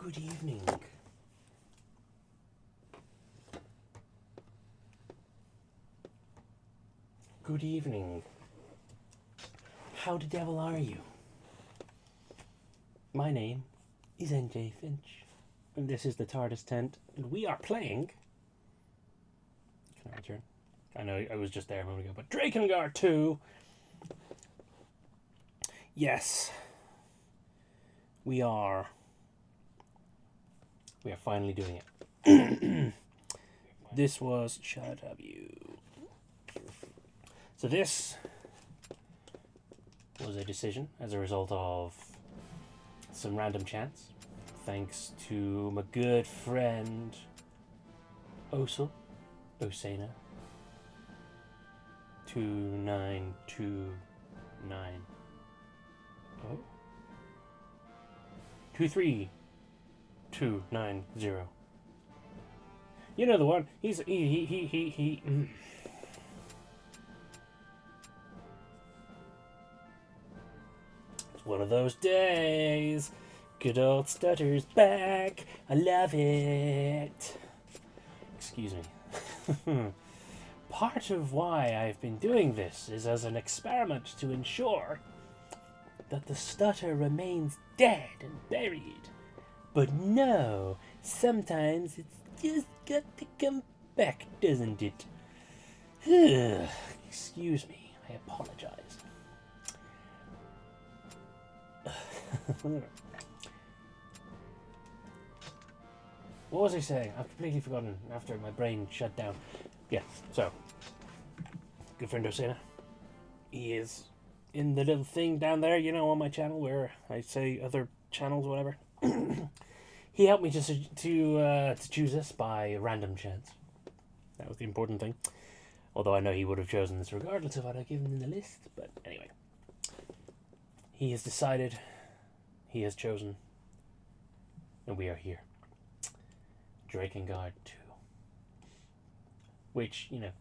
Good evening. Good evening. How the devil are you? My name is NJ Finch, and this is the TARDIS tent, and we are playing... Can I return? I know I was just there a moment ago, but Drakengard 2! Yes. We are finally doing it. This was... Shut up, you. So this was a decision as a result of some random chance, thanks to my good friend Osana 2929 23290. You know the one. He. It's one of those days. Good old Stutter's back. I love it. Excuse me. Part of why I've been doing this is as an experiment to ensure that the stutter remains dead and buried. But no, sometimes it's just got to come back, doesn't it? Excuse me, I apologize. What was I saying? I've completely forgotten after my brain shut down. Yeah, so, good friend Osana, he is in the little thing down there, you know, on my channel where I say other channels, whatever. He helped me to choose this by random chance. That was the important thing. Although I know he would have chosen this regardless of what I'd given in the list. But anyway, he has decided, he has chosen, and we are here. Drakengard 2. Which, you know,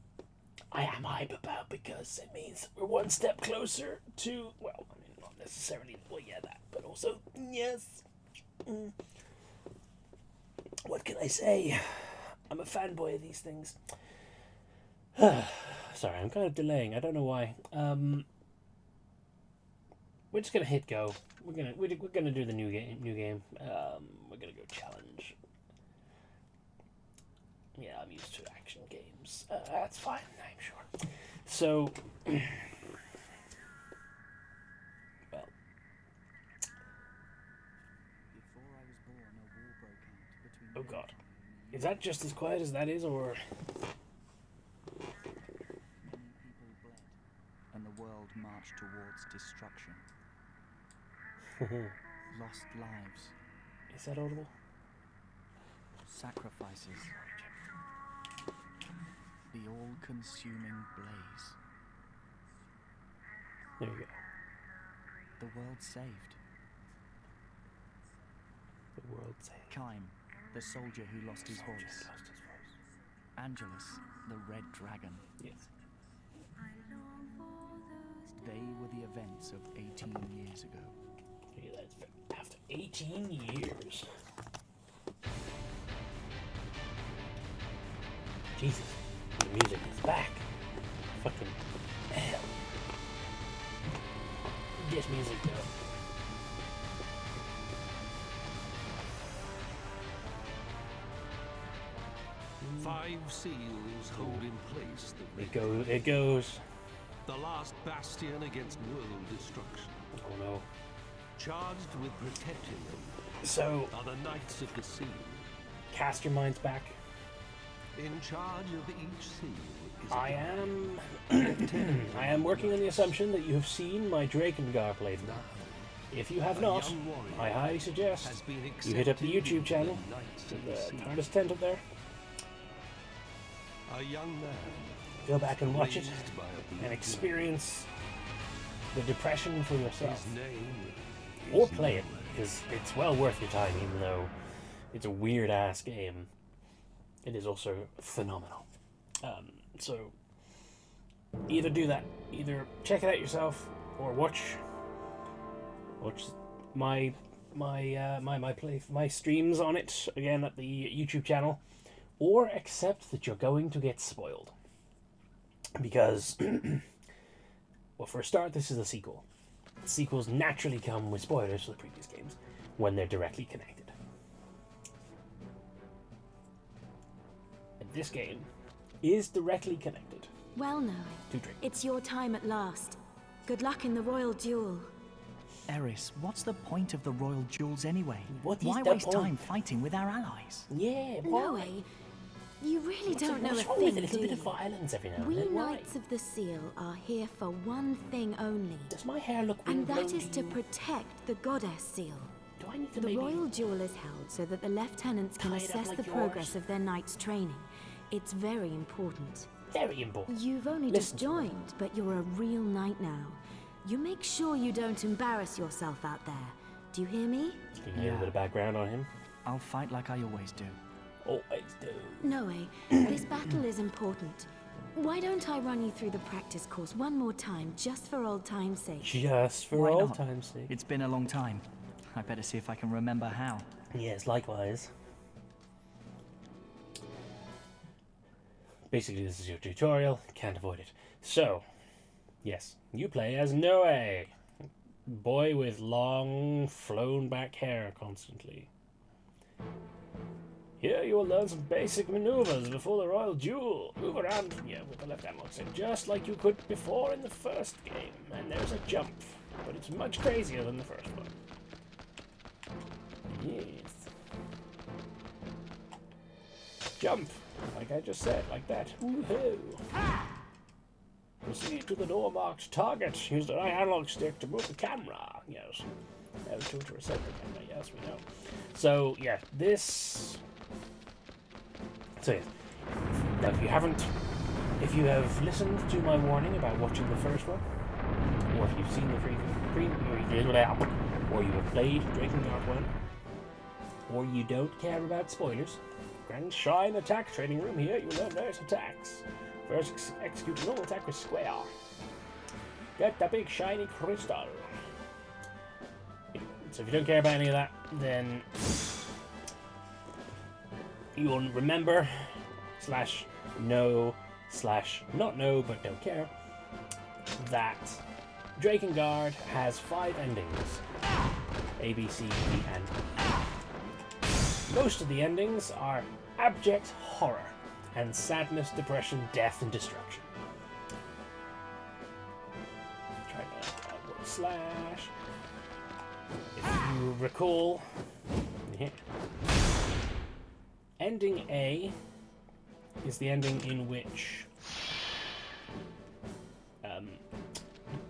I am hype about because it means we're one step closer to, well, I mean, not necessarily, well, yeah, that, but also, yes. What can I say? I'm a fanboy of these things. Sorry, I'm kind of delaying. I don't know why. We're just gonna hit go. We're gonna do the new game. We're gonna go challenge. Yeah, I'm used to action games. That's fine, I'm sure. So, well. Oh God, is that just as quiet as that is, or? Many people bled, and the world marched towards destruction. Lost lives. Is that audible? Sacrifices. The all-consuming blaze. There you go. The world saved. The world saved. Kime, the soldier who lost his voice. Angelus, the red dragon. Yes. They were the events of 18 years ago. Yeah, that's after 18 years. Jesus, the music is back. Fucking hell. This music though. Five seals hold in place the It goes. the last bastion against world destruction. Oh no. Charged with protecting them So, are the Knights of the Seal. cast your minds back. In charge of each seal is a I am working on the assumption that you have seen my Drakengard playthrough. If you have not, I highly suggest has been you hit up the accepted YouTube channel, the Knights of the the Seal. TARDIS tent up there. A young man Go back and watch it raised by a and blue experience the depression for blood. yourself. His name Or is play it, known. because it's well worth your time, even though it's a weird-ass game. It is also phenomenal. So, either do that. Either check it out yourself, or watch my my streams on it again at the YouTube channel, or accept that you're going to get spoiled. Because, well, for a start, this is a sequel. Sequels naturally come with spoilers for the previous games when they're directly connected. And this game is directly connected. Well, no. To Drake. It's your time at last. Good luck in the royal duel. Eris, what's the point of the royal duels anyway? What is Why the waste point? time fighting with our allies? Yeah, No why? way. You really don't know a What's wrong with thing, a little do bit of you? violence every now and We then? Why? Knights of the Seal are here for one thing only. Does my hair look And windblown that is to you? protect the Goddess Seal. Do I need to The maybe... royal duel is held so that the lieutenants can Tie it up assess like the yours? progress of their knight's training. It's very important. Very important. You've only Listen just to me. joined, but you're a real knight now. You make sure you don't embarrass yourself out there. Do you hear me? Can you hear a bit of background on him? I'll fight like I always do. Always do. Noe, this battle is important. Why don't I run you through the practice course one more time, just for old time's sake? Just for Why old not? time's sake. It's been a long time. I better see if I can remember how. Yes, likewise. Basically, this is your tutorial. Can't avoid it. So, yes, you play as Noe. Boy with long, flown back hair constantly. Here you will learn some basic maneuvers before the royal duel. Move around with the left analog stick, just like you could before in the first game. And there's a jump, but it's much crazier than the first one. Yes. Jump, like I just said, like that. Woohoo! Proceed to the door marked target. Use the right analog stick to move the camera. Yes. L2 to reset the camera. Yes, we know. So, yeah, this... So, yes. Now, if you have listened to my warning about watching the first one, or if you've seen the preview, or you have played Drakengard 1, or you don't care about spoilers, Grand Shrine Attack Training Room here, you learn various attacks. First, execute a normal attack with square. Get the big shiny crystal. So if you don't care about any of that, then you will remember /no/not know but don't care that Drakengard has 5 endings. A, B, C, D, and E. Most of the endings are abject horror and sadness, depression, death, and destruction. Try that /. If you recall, ending A is the ending in which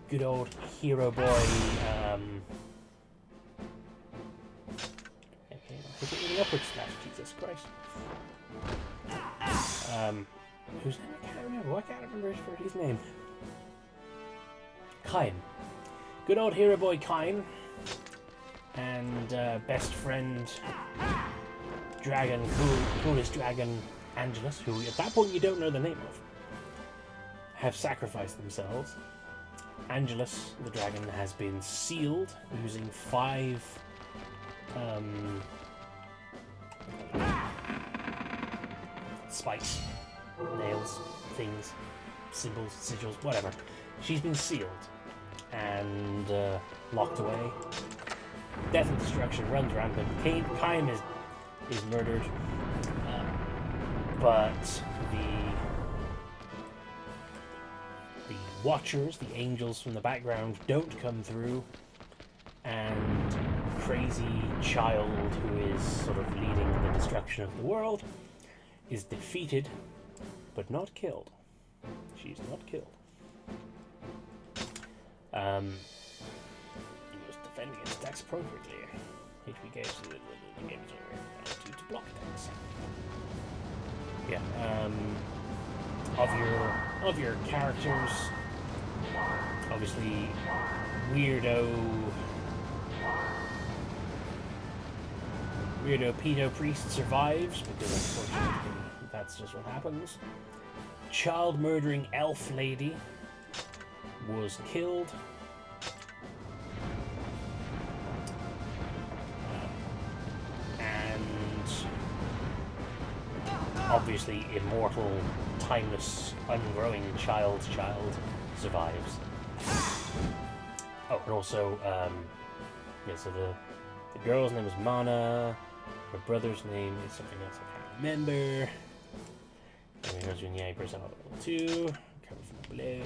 good old hero boy okay, hit it with the upward slash, Jesus Christ. Whose name I can't remember. Why can't I remember his name? Kain. Good old hero boy Kain and best friend dragon, coolest dragon Angelus, who at that point you don't know the name of, have sacrificed themselves. Angelus, the dragon, has been sealed using 5 spikes, nails, things, symbols, sigils, whatever. She's been sealed and locked away. Death and destruction runs rampant. Kain is murdered, but the Watchers, the angels from the background, don't come through, and crazy child who is sort of leading the destruction of the world is defeated, but not killed. She's not killed. He was defending his attacks appropriately. HP gauge the game is over to block attacks. Yeah. Of your characters, obviously weirdo pedo priest survives, because unfortunately that's just what happens. Child murdering elf lady was killed. obviously immortal, timeless, ungrowing child survives. Oh, and also, yeah, so the girl's name is Mana, her brother's name is something else I can't remember. And here's when the Iber's out level 2, cover from below.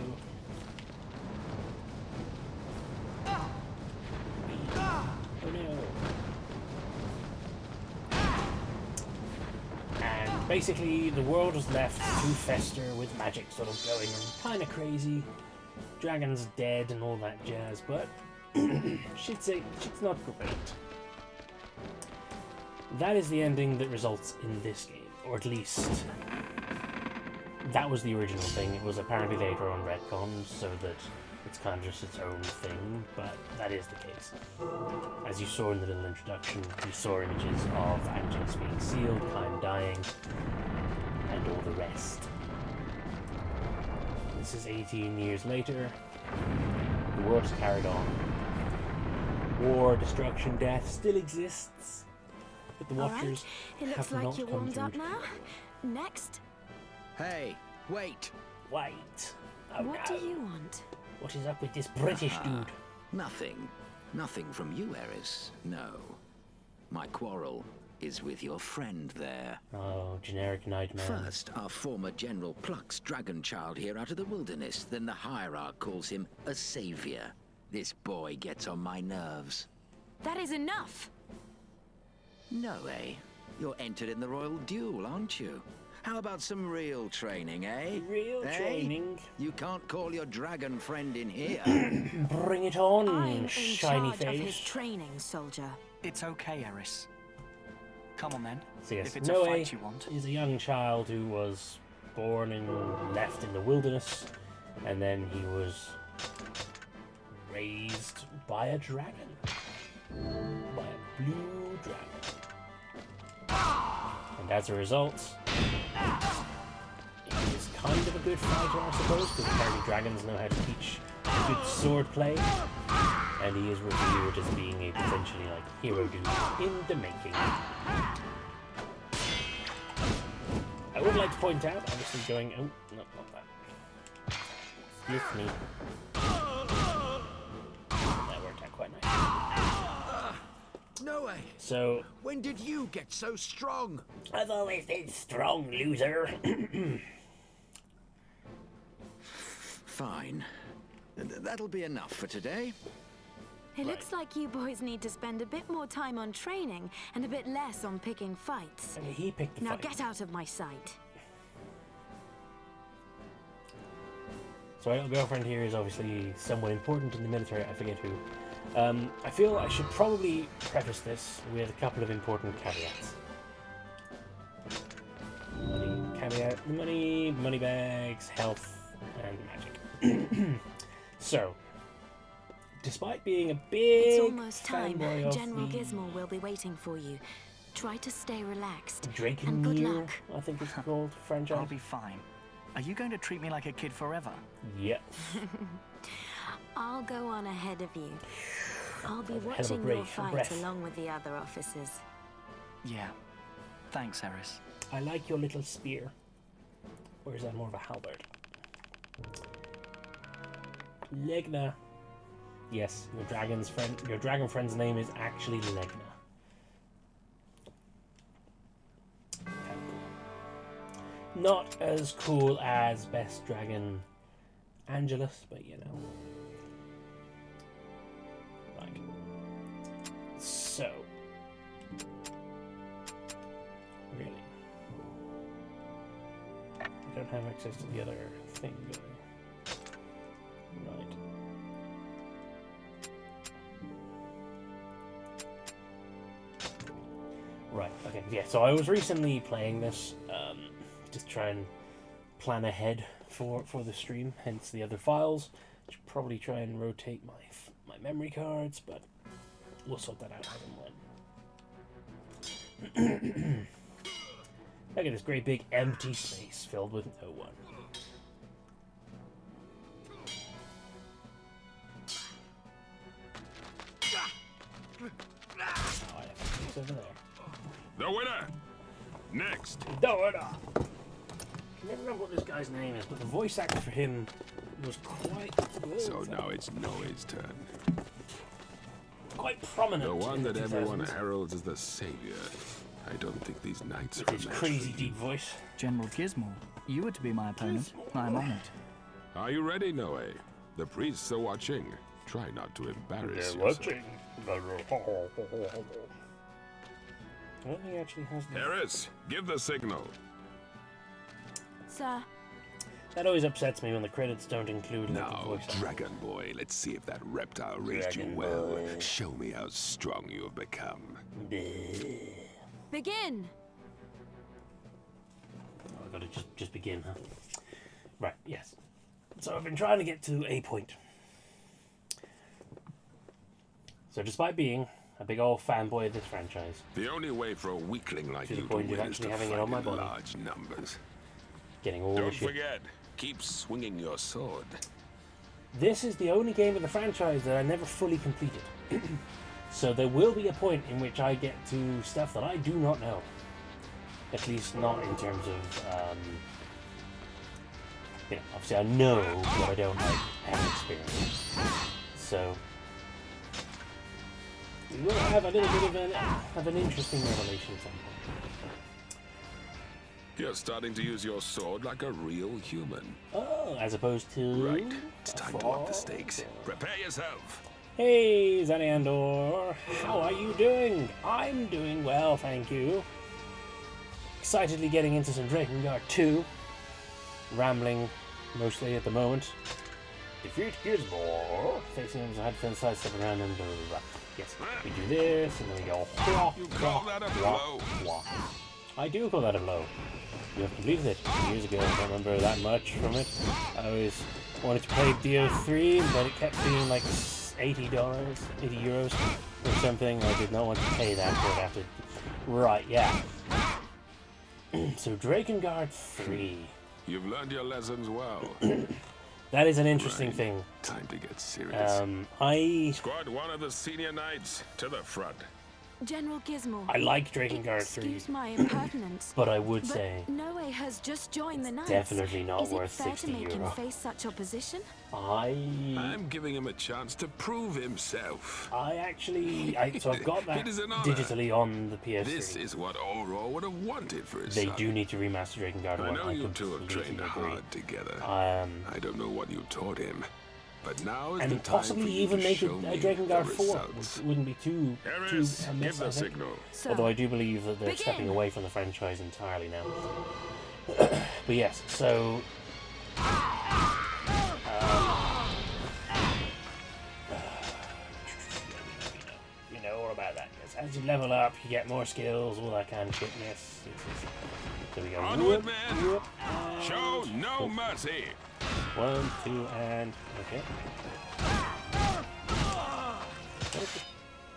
Oh no. And basically, the world was left to fester with magic sort of going on, kind of crazy. Dragon's dead and all that jazz, but shit's not great. That is the ending that results in this game, or at least that was the original thing. It was apparently later on retconned so that it's kind of just its own thing, but that is the case. As you saw in the little introduction, you saw images of Angelus being sealed, Kine dying, and all the rest. This is 18 years later. The world has carried on. War, destruction, death still exists, but the Watchers it looks have like not you're come warmed to up return. now. Next, Hey, wait. Wait. Oh what no. do you want? What is up with this British dude? Nothing. Nothing from you, Eris. No. My quarrel is with your friend there. Oh, generic nightmare. First, our former General plucks Dragon Child here out of the wilderness. Then the Hierarch calls him a savior. This boy gets on my nerves. That is enough. No, eh? You're entered in the royal duel, aren't you? How about some real training, eh? Real Eh? training. You can't call your dragon friend in here. Bring it on, I'm in shiny charge of his face. training, soldier. It's okay, Eris. Come on then. So yes, If it's a Noe fight you want. is a young child who was born and left in the wilderness, and then he was raised by a dragon. By a blue dragon. And as a result, he is kind of a good fighter, I suppose, because apparently dragons know how to teach good sword play. And he is revered as being a potentially like hero dude in the making. I would like to point out, obviously going, oh, no, not that. Excuse me. That worked out quite nice. No way. So, When did you get so strong? I've always been strong, loser. Fine. That'll be enough for today. It looks like you boys need to spend a bit more time on training and a bit less on picking fights. And he picked the Now fight. get out of my sight. So our little girlfriend here is obviously somewhat important in the military, I forget who. I feel I should probably preface this with a couple of important caveats. Money bags, health, and magic. So, despite being a big It's almost time. fanboy of General the Gizmo will be waiting for you. Try to stay relaxed. And good Drakengard, luck. I think it's called, franchise. I'll be fine. Are you going to treat me like a kid forever? Yes. I'll go on ahead of you. I'll be That's a hell of a watching break, your a fight breath. along with the other officers. Yeah. Thanks, Eris. I like your little spear. Or is that more of a halberd? Legna. Yes, your dragon friend's name is actually Legna. Not as cool as Best Dragon Angelus, but you know. Right. So. Really? I don't have access to the other thing, do I? Right. Right, okay, yeah, so I was recently playing this, just try and plan ahead for the stream, hence the other files. Should probably try and rotate my memory cards, but we'll sort that out as and when. Look at this great big empty space filled with no one. Oh, I have to over there. The winner. Next. No, I can never remember what this guy's name is, but the voice actor for him was quite good. So now it's Noe's turn. Quite prominent. The one in the that everyone 2000s. heralds as the savior. I don't think these knights With are his a match crazy for you. deep voice. General Gizmo, you were to be my opponent. I'm honored. Are you ready, Noe? The priests are watching. Try not to embarrass They're yourself. watching. I don't think he actually has the... Harris, give the signal. Sir, That always upsets me when the credits don't include like, the Now, voice actor. Dragon Boy, let's see if that reptile raised you Dragon well. Boy. Show me how strong you have become. begin! Oh, I gotta just begin, huh? Right, yes. So I've been trying to get to a point. So despite being a big old fanboy of this franchise, The only way for a weakling like To the you to point of win is actually to having it fight on my in body. large numbers. getting all the Don't shit. forget, keep swinging your sword. This is the only game of the franchise that I never fully completed. So there will be a point in which I get to stuff that I do not know. At least not in terms of, you know, obviously I know, but I don't like have experience. So we will have a little bit of an interesting revelation at some point. You're starting to use your sword like a real human. Oh, as opposed to Right, it's a time to up the frog. stakes. Prepare yourself. Hey, Xaniandor, how are you doing? I'm doing well, thank you. Excitedly getting into some Drakengard 2. Rambling mostly at the moment. Defeat Gizmo. Facing him, so I had to fence stuff around him. Blah, blah, blah. Yes, we do this, and then we go. Wah, You call that a wah, blow? wah. I do call that a blow. You have completed it years ago. I don't remember that much from it. I always wanted to play DO3, but it kept being like $80, €80 or something. I did not want to pay that for it after. Right, yeah. So Drakengard 3. You've learned your lessons well. That is an interesting Right. thing. Time to get serious. Squad one of the senior knights to the front. General Gizmo. I like Drakengard 3, Excuse my impertinence. but I would But say Noe has just joined the Knights. definitely not Is worth it fair 60 to make euro. him face such opposition? I'm giving him a chance to prove himself. So I've got that It is an honor. digitally on the PS3. This is what Oro would have wanted for his They son. do need to remaster Drakengard 1. I know you two have completely trained agree. hard together. Um, I don't know what you taught him, but now is the and time for possibly you even to make it show me Drakengard the 4, results. which wouldn't be too Harris, amiss, give the I think. signal. Sir, Although I do believe that they're Begin. stepping away from the franchise entirely now. But yes, so you know all about that. Yes, as you level up, you get more skills, all that kind of shit. Yes. So we go. Onward, whoop, man. whoop, Show and no whoop. mercy. 1, 2, and okay.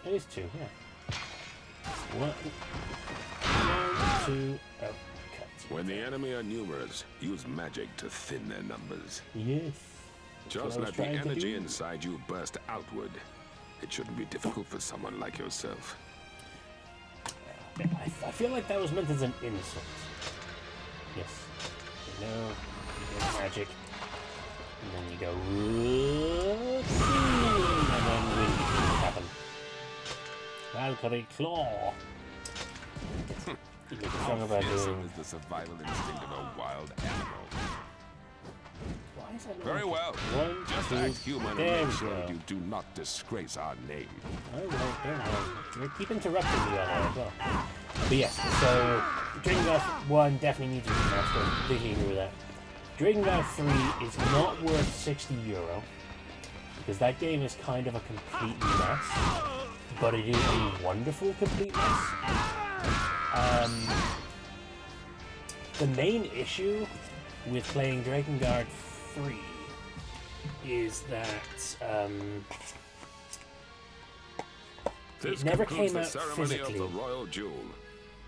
It is 2, yeah. 1, 2, oh, cut. When the enemy are numerous, use magic to thin their numbers. Yes. Just what I was let the trying to energy do. inside you burst outward. It shouldn't be difficult for someone like yourself. I feel like that was meant as an insult. Yes. You know, you go magic, and then you go, whoopsie, and then wind things happen. Valkyrie Claw. You make a song about Fearsome doing. is the survival instinct of a wild animal. Why is that not Very working? well. 1, Just 2, act human there and we make sure go. you do not disgrace our name. Alright, very well. You keep interrupting me on there as well. But yes, so Drakengard 1 definitely needs a remaster. I completely agree with that. Drakengard 3 is not worth €60 because that game is kind of a complete mess, but it is a wonderful complete mess. The main issue with playing Drakengard 3 is that This never concludes came the out ceremony of physically the Royal Jewel.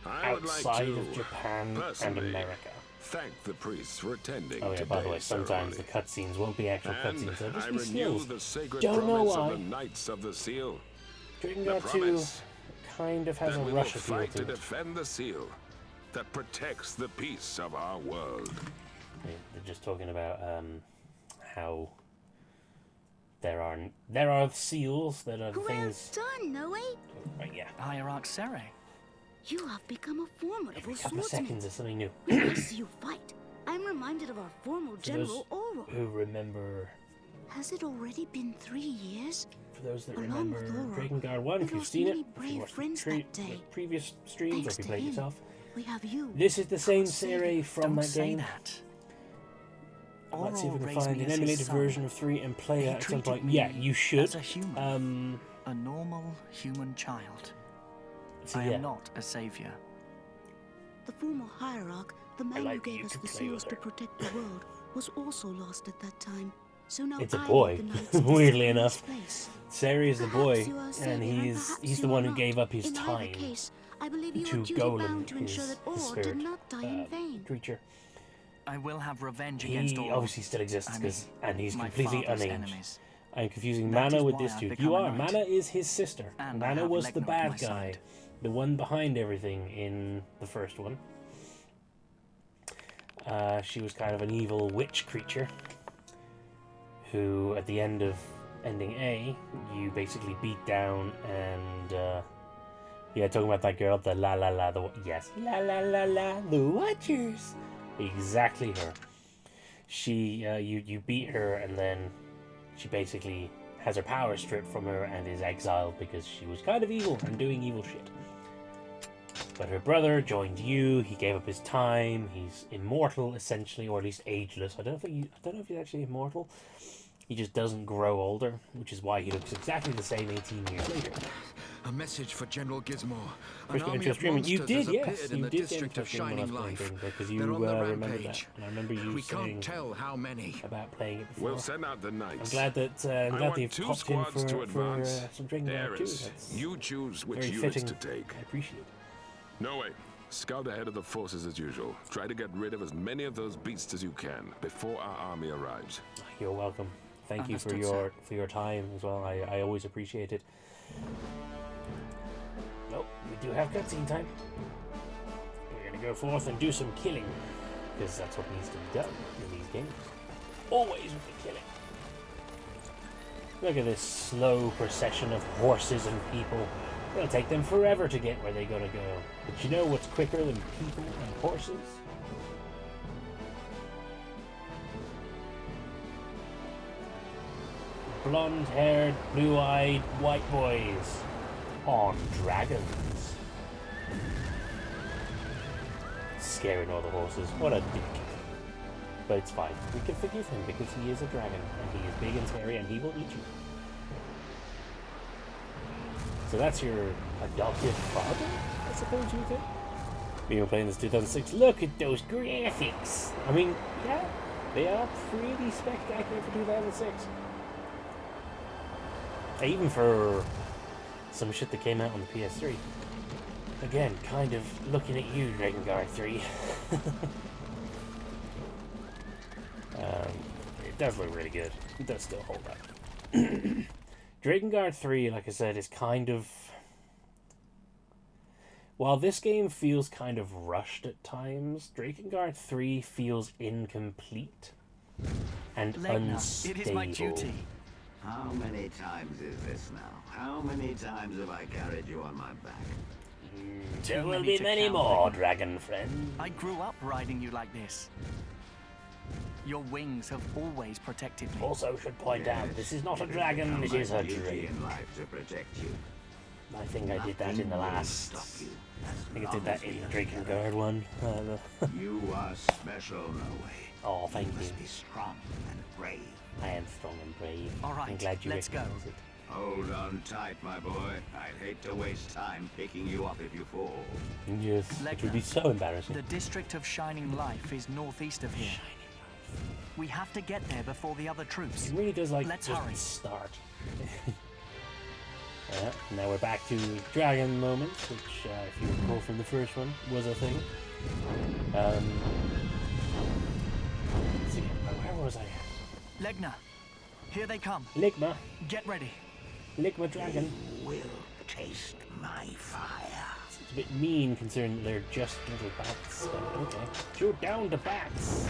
I would like outside to of Japan and personally America. thank the priests for attending Oh yeah, today's by the way, sometimes the ceremony. cutscenes won't be actual And cutscenes, they'll just I be renew skills. the sacred Don't know promise why. of the Knights of the Seal. Drakengard the 2 promise. kind of has Then a we will rush appeal fight to to it. defend the seal that protects the peace of our world. They're just talking about how there are seals that are Well things. done, Noe. Right, yeah. Hierarch Sere. You have become a formidable Every couple of swordsman. seconds, there's something new. When I see you fight, I'm reminded of our former For General those Oro. who remember, Has it already been 3 years? for those that Along remember with Oro, Drakengard 1, we if you've lost seen it, many if you brave watched friends the that day. previous streams, or Thanks if you to played him, yourself, we have you. this is the same Our savior. Sere from Don't that say game. that. Let's see if we can Oro raised find me an as his emulated son. version of 3 and play He it at some treated point. me Yeah, you should. as a human. A normal human child. So I yeah, am not a savior. The former hierarch, the man like who you gave us to the play seals with to her. protect the world, was also lost at that time. So now it's a I boy. lead the knights to Weirdly serve in enough, his place. Sere is the Perhaps boy, you are a and savior, he's perhaps the you one are who not. gave up his In either time case, I believe you to are duty Golem, bound to ensure his that Oro spirit did not die in vain. creature. I will have revenge against He Oro. obviously still exists, I mean, and he's my completely father's unaged. enemies. I'm confusing That Mana is with why this I've dude. become You a are. knight. Mana is his sister. And I Mana have was the Legna at bad my guy, side. the one behind everything in the first one. She was kind of an evil witch creature who, at the end of ending A, you basically beat down and, yeah, talking about that girl, the la la la, yes, la la la la, the Watchers. Exactly her. She, you beat her, and then she basically has her power stripped from her and is exiled because she was kind of evil and doing evil shit. But her brother joined you. He gave up his time. He's immortal, essentially, or at least ageless. I don't know if he's actually immortal. He just doesn't grow older, which is why he looks exactly the same 18 years later. A message for General Gizmo. An First army into of streaming. You monsters did, has yes. appeared in You the did district of stream when I Shining was playing Life. things, because you They're on the remembered that. rampage. And I remember you We saying can't tell how many. about playing it before. We'll send out the I'm knights. glad that I want they've 2 popped in squads to for advance. some Drakengard too. Ares, That's you choose which very units fitting. to take. I appreciate it. No way. Scout ahead of the forces as usual. Try to get rid of as many of those beasts as you can before our army arrives. You're welcome. Thank you for Understood, your time as well. I always appreciate it. Nope, we do have cutscene time. We're gonna go forth and do some killing, because that's what needs to be done in these games. Always with the killing. Look at this slow procession of horses and people. It'll take them forever to get where they gotta go. But you know what's quicker than people and horses? Blonde-haired, blue-eyed white boys on dragons. Scaring all the horses. What a dick. But it's fine. We can forgive him because he is a dragon and he is big and scary and he will eat you. So that's your adoptive father, I suppose you think? We were playing this 2006. Look at those graphics! I mean, yeah, they are pretty spectacular for 2006. Even for some shit that came out on the PS3. Again, kind of looking at you, Drakengard 3. It does look really good. It does still hold up. Drakengard 3, like I said, is kind of... While this game feels kind of rushed at times, Drakengard 3 feels incomplete and Legna, unstable. it is my duty. How many times is this now? How many times have I carried you on my back? There Too will many be to many count. more, dragon friend. I grew up riding you like this. Your wings have always protected me. Also should point out, this is not a dragon, this is a duty dream. in life to protect you. I think I did that in the last... I think I did that in the Drakengard one. You are special, Noe. Oh, thank you. Must be strong and brave. I am strong and brave. All right, I'm glad you let's go. recognize it. Hold on tight, my boy. I'd hate to waste time picking you up if you fall. Yes, it would be so embarrassing. The district of Shining Life is northeast of here. We have to get there before the other troops. It really does like Let's just hurry. start. Yeah, now we're back to dragon moments, which, if you recall from the first one, was a thing. Let's see, where was I? Legna, here they come. Ligma. Get ready. Ligma dragon. Will taste my fire. It's a bit mean considering that they're just little bats, but okay. Shoot down the bats!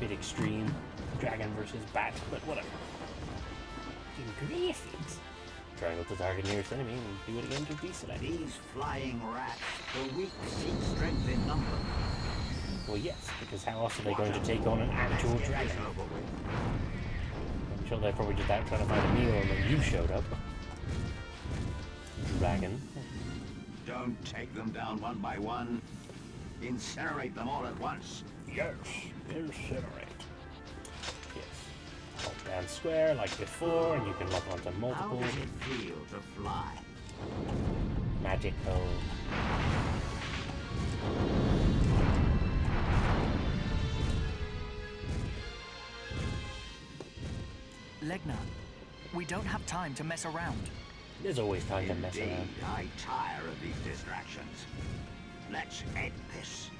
Bit extreme. Dragon versus bat, but whatever. Graphics. Triangle to target nearest enemy and do it again to deselect. These flying rats, the weak seek strength in number. Well, yes, because how else are they going to take on an actual dragon? I'm sure they're probably just out trying to find a meal and then you showed up. Dragon. Don't take them down one by one. Incinerate them all at once. Yes, incinerate. Yes. Hold down square like before, and you can lock onto How multiple. does it feel to fly? Magical. Legna, we don't have time to mess around. There's always time to mess Indeed, around. I tire of these distractions. Let's end this.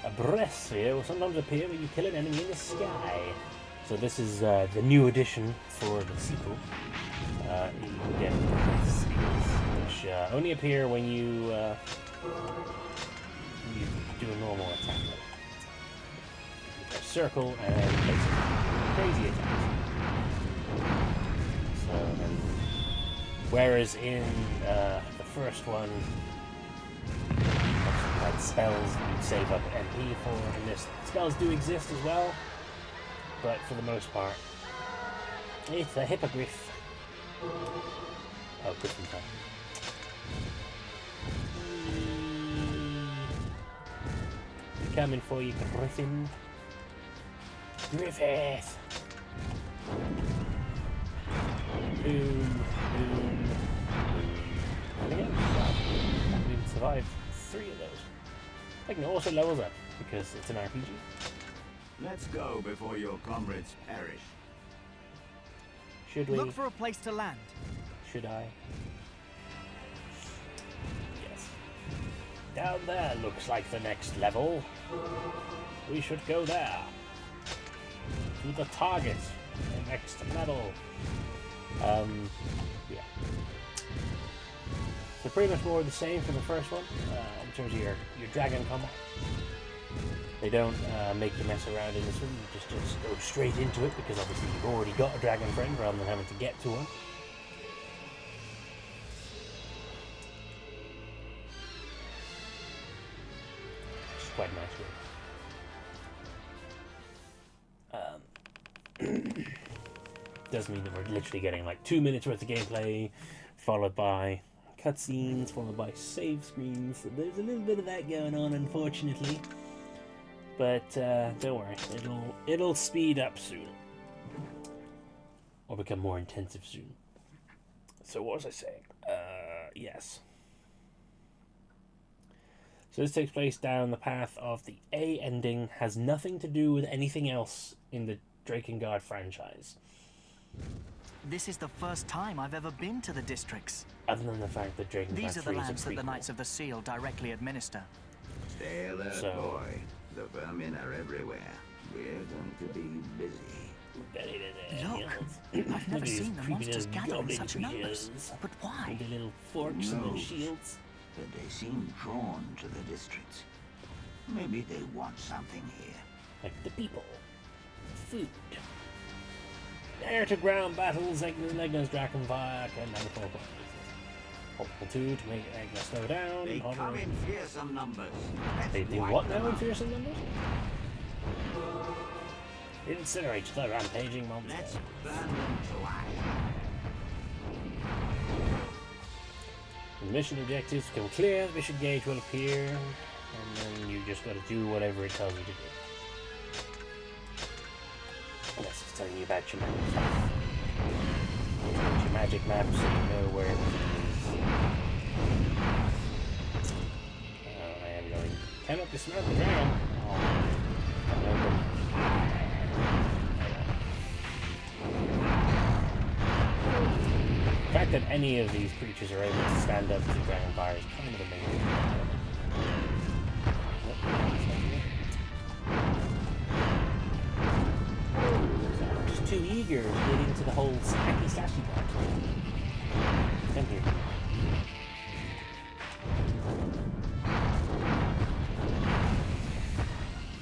A breath sphere will sometimes appear when you kill an enemy in the sky. So this is the new addition for the sequel. You get breath spheres, which only appear when you do a normal attack. You press circle and place crazy attacks. So, whereas in the first one, like spells you save up MP for, and this spells do exist as well, but for the most part, it's a hippogriff. Oh, Griffin time. Coming for you, Griffin. Griffith! Boom, boom. And again, wow, I even survived 3 of those. I can also levels up because it's an RPG. Let's go before your comrades perish. Should we? Look for a place to land. Should I? Yes. Down there looks like the next level. We should go there. To the target. The next level. Yeah. So pretty much more of the same from the first one, in terms of your dragon combat. They don't make you mess around in this one, you just go straight into it, because obviously you've already got a dragon friend rather than having to get to one. Which is quite nice, really. Does mean that we're literally getting like 2 minutes worth of gameplay, followed by cutscenes, followed by save screens. So there's a little bit of that going on, unfortunately. But don't worry, it'll speed up soon, or become more intensive soon. So what was I saying? Yes. So this takes place down the path of the A ending. Has nothing to do with anything else in the Drakengard franchise. This is the first time I've ever been to the districts. Other than the fact that Drakengard 3 These are the is a lands that the prequel. Knights of the Seal directly administer. Stay alert, So- boy. The vermin are everywhere. We're going to be busy. Very busy. Look, Yes. I've never Look at these seen the creepy monsters little gather in goblin such numbers. creatures But why? with their little forks and their Knows. shields. But they seem drawn to the districts. Maybe they want something here. Like the people. Food. Air to ground battles, Legna's Drakengard, and now the 4 points. Hold 2 to make Legna slow down. They hold come on. in fearsome numbers. They do Let's what wipe now them in out. fearsome numbers? Incinerate the rampaging monster. Let's burn them to ash. When mission objectives become clear, the mission gauge will appear, and then you just gotta do whatever it tells you to do. Unless it's telling you about your map. Your magic map so you know where everything is. I am going. Cannot dismount the dragon. The fact that any of these creatures are able to stand up to dragon fire is kind of amazing. Just too eager to get into the whole snacky slashy part. Come here.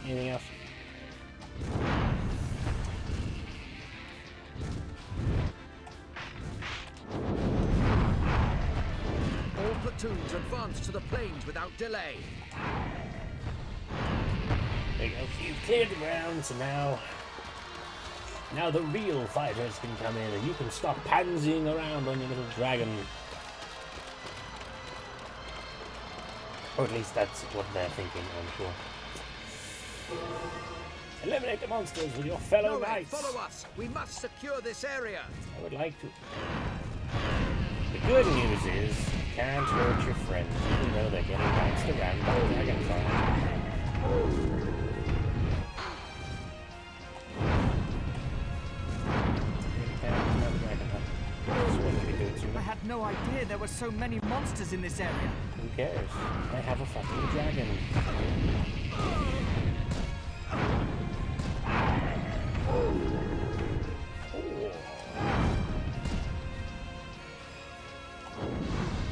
Anything else? All platoons advance to the plains without delay. There you go. You've cleared the ground, so now the real fighters can come in and you can stop pansying around on your little dragon. Or at least that's what they're thinking, I'm sure. Eliminate the monsters with your fellow knights. Follow us. We must secure this area. I would like to. The good news is you can't hurt your friends, even though they're getting bounced around by dragonfire. I had no idea there were so many monsters in this area. Who cares? I have a fucking dragon.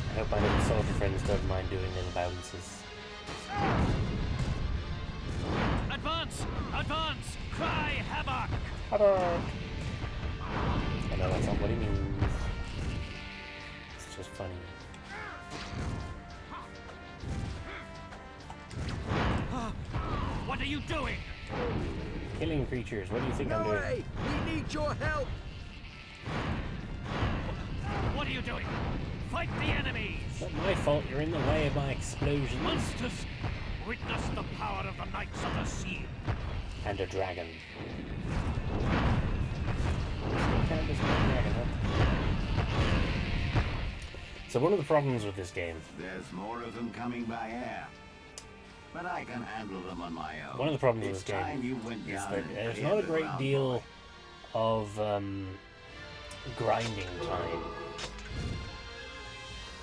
I hope my little soldier friends don't mind doing little bounces. Advance! Advance! Cry havoc! Havoc! I know that's not what he means. It's just funny. What are you doing? Killing creatures. What do you think I'm doing? We need your help. What are you doing? Fight the enemies! It's not my fault you're in the way of my explosions. Monsters! Witness the power of the Knights of the Sea! And a dragon. Still count as a dragon, huh? So one of the problems with this game... There's more of them coming by air. But I can handle them on my own. One of the problems with this game is that there's not a great deal of grinding time.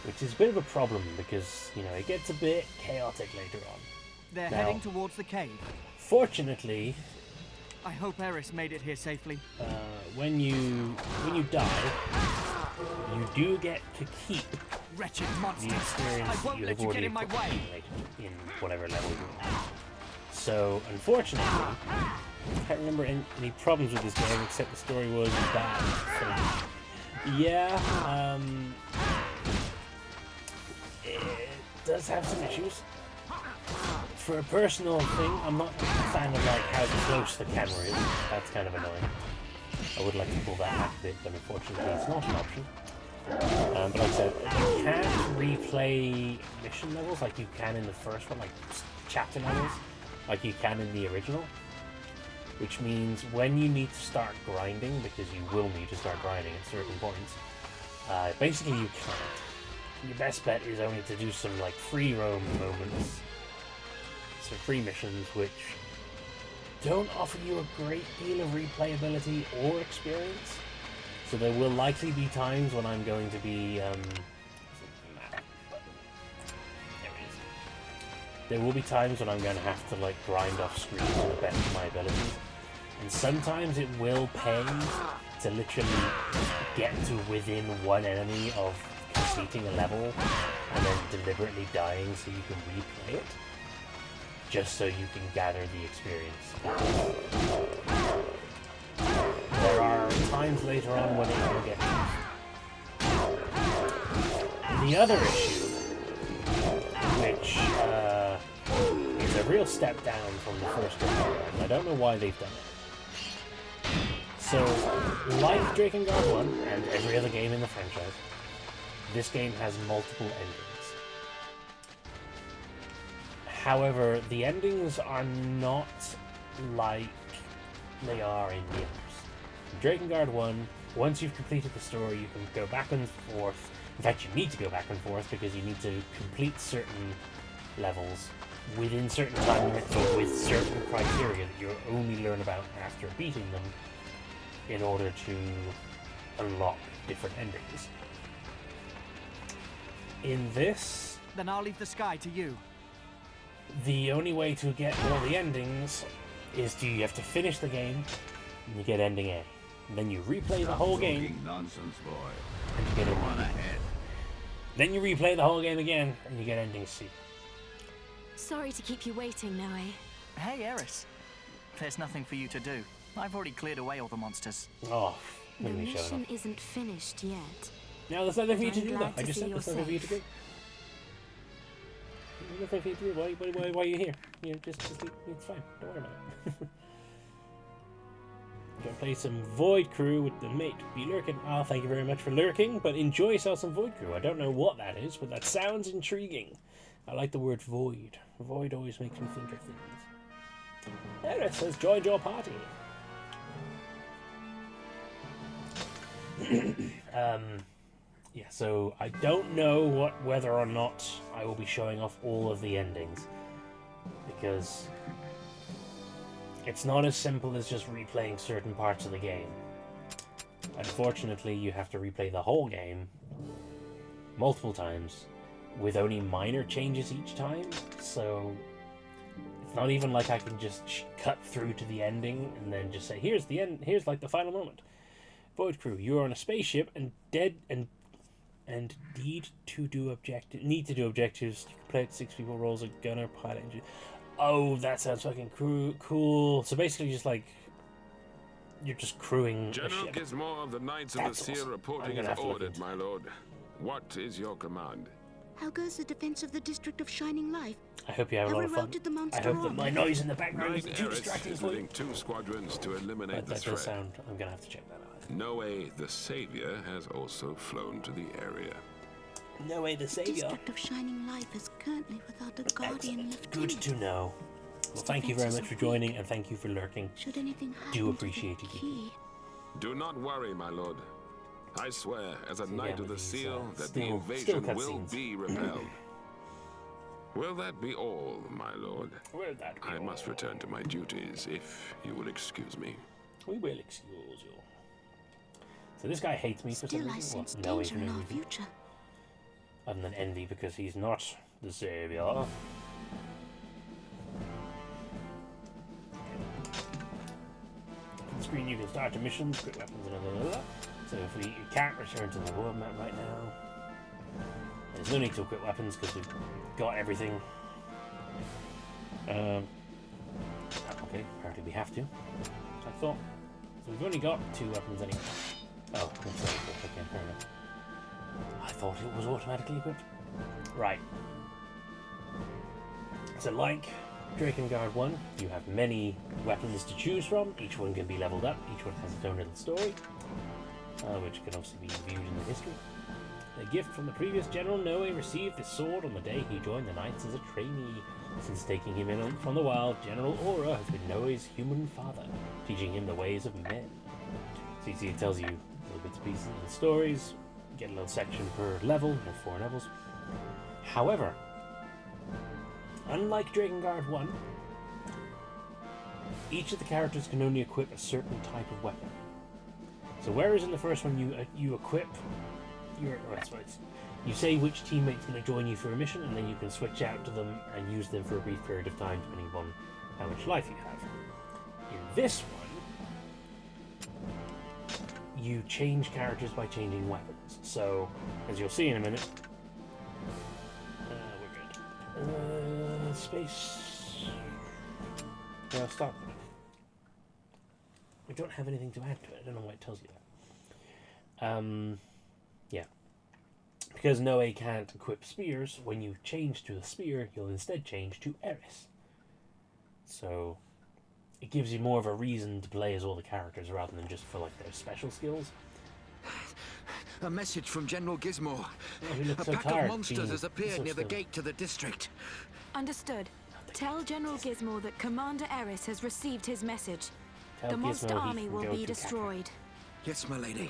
Which is a bit of a problem because, you know, it gets a bit chaotic later on. They're Now, heading towards the cave. Fortunately, I hope Eris made it here safely. when you die, you do get to keep Wretched the monsters! experience I that won't you let have you get already in my way! accumulated in whatever level you're on. So, unfortunately, I can't remember any problems with this game except the story was bad. So, yeah, it does have some issues. For a personal thing, I'm not a fan of like how close the camera is. That's kind of annoying. I would like to pull that back a bit, but unfortunately it's not an option. But like I said, you can't replay mission levels like you can in the first one, like chapter levels, like you can in the original. Which means when you need to start grinding, because you will need to start grinding at certain points, basically you can't. Your best bet is only to do some like free roam moments, some free missions which don't offer you a great deal of replayability or experience. So there will likely be times when I'm going to be there will be times when I'm going to have to like grind off screen to the best of my abilities. And sometimes it will pay to literally get to within one enemy of completing a level and then deliberately dying so you can replay it, just so you can gather the experience. There are times later on when it will get tough. The other issue, which is a real step down from the first one, and I don't know why they've done it. So, like Drakengard 1 and every other game in the franchise, this game has multiple endings. However, the endings are not like they are in the others. In Drakengard 1, once you've completed the story, you can go back and forth. In fact, you need to go back and forth because you need to complete certain levels within certain time limits or with certain criteria that you'll only learn about after beating them in order to unlock different endings. In this, Then I'll leave the sky to you. the only way to get all the endings is you have to finish the game and you get ending A. Then you replay the whole game. Talking nonsense, boy. And you get Go ending. on ahead. Then you replay the whole game again, and you get ending C. Sorry to keep you waiting, Noe. Hey, Eris. There's nothing for you to do. I've already cleared away all the monsters. Oh, The look at me showing mission off. isn't finished yet. Now there's nothing for you to I'm do though. glad I to just see said you're there's nothing for you to do. safe. There's nothing for you to do. Why are you here? You know, just it's fine. Don't worry about it. Gonna play some Void Crew with the mate. Be lurking. Oh, thank you very much for lurking, but enjoy yourself some Void Crew. I don't know what that is, but that sounds intriguing. I like the word void. Void always makes me think of things. Eris has joined your party. Yeah, so I don't know whether or not I will be showing off all of the endings, because it's not as simple as just replaying certain parts of the game. Unfortunately, you have to replay the whole game multiple times with only minor changes each time, so it's not even like I can just cut through to the ending and then just say, here's the end, here's like the final moment. Void Crew, you are on a spaceship and need to do objectives. You can play it 6 people roles a gunner, pilot, engineer. Oh, that sounds fucking cool. So basically, just like you're just crewing General a ship. Gizmo of the Knights That's of the Seal awesome. reporting I'm gonna as have to look ordered, into my lord. What is your command? How goes the defense of the District of Shining Light? I hope you have a Have lot we of fun. routed the monster I hope that army? my noise in the background Knight isn't too Eris distracting is for you. leading 2 squadrons to eliminate But the that does threat. sound. I'm gonna have to check that out. Noe the Savior has also flown to the area. No way, the The savior. District of Shining Light is currently without a guardian Excellent. Good lieutenant. to know. Well, thank you very much for joining, and thank you for lurking. Should anything happen Do to appreciate the it. key, Do not worry, my lord. I swear, as a See, Knight again of the with these, Seal, that still the invasion will cutscenes. be repelled. Will that be all, my lord? Will that be I must all? return to my duties, if you will excuse me. We will excuse you. So this guy hates me for some still I reason. sense Well, no, danger even in no our reason. future. Other than envy, because he's not the savior. On the screen you can start your missions, quick weapons, and blah, blah, blah. So if we can't return to the world map right now, there's no need to equip weapons because we've got everything. Okay, apparently we have to. I thought. So we've only got 2 weapons anyway. Oh, that's right. Okay, fair enough. I thought it was automatically equipped. Right. So like Drakengard 1, you have many weapons to choose from. Each one can be leveled up. Each one has its own little story, which can obviously be viewed in the history. A gift from the previous General Noe received this sword on the day he joined the Knights as a trainee. Since taking him in from the wild, General Aura has been Noe's human father, teaching him the ways of men. So you see, it tells you little bits and pieces of the stories. You get a little section per level, you have 4 levels. However, unlike Drakengard 1, each of the characters can only equip a certain type of weapon. So whereas in the first one you equip you say which teammate's going to join you for a mission, and then you can switch out to them and use them for a brief period of time, depending on how much life you have. In this one, you change characters by changing weapons. So, as you'll see in a minute, we're good. Space. Now stop. We don't have anything to add to it. I don't know why it tells you that. Yeah. Because Noe can't equip spears, when you change to the spear, you'll instead change to Eris. So, it gives you more of a reason to play as all the characters rather than just for like their special skills. A message from General Gizmo. Oh, he looks A so pack tired, of monsters being has appeared so near the still. gate to the district. Understood. Tell General Gizmo that Commander Eris has received his message. Tell The monster Gizmo he army can will go be to destroyed. Yes, my lady.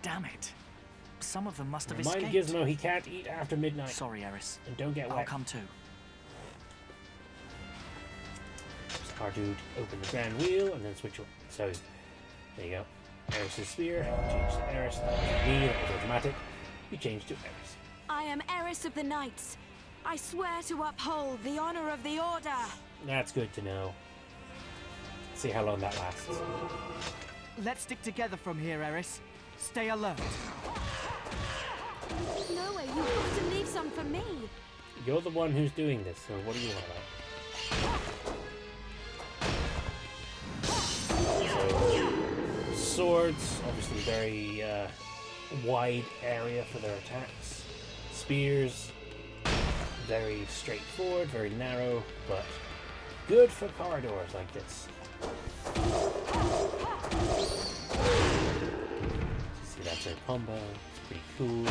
Damn it. Some of them must have Remind escaped. Gizmo he can't eat after midnight. Sorry, Eris. And don't get I'll wet. come too. Just R2 open the grand wheel and then switch on. So, there you go. Eris' spear. Change to Eris. That was me. That was automatic. You change to Eris. I am Eris of the Knights. I swear to uphold the honor of the Order. That's good to know. See how long that lasts. Let's stick together from here, Eris. Stay alert. No way, you have to leave some for me. You're the one who's doing this, so what do you want about? So, swords, obviously very wide area for their attacks. Spears, very straightforward, very narrow, but good for corridors like this. See, that's a combo. It's pretty cool.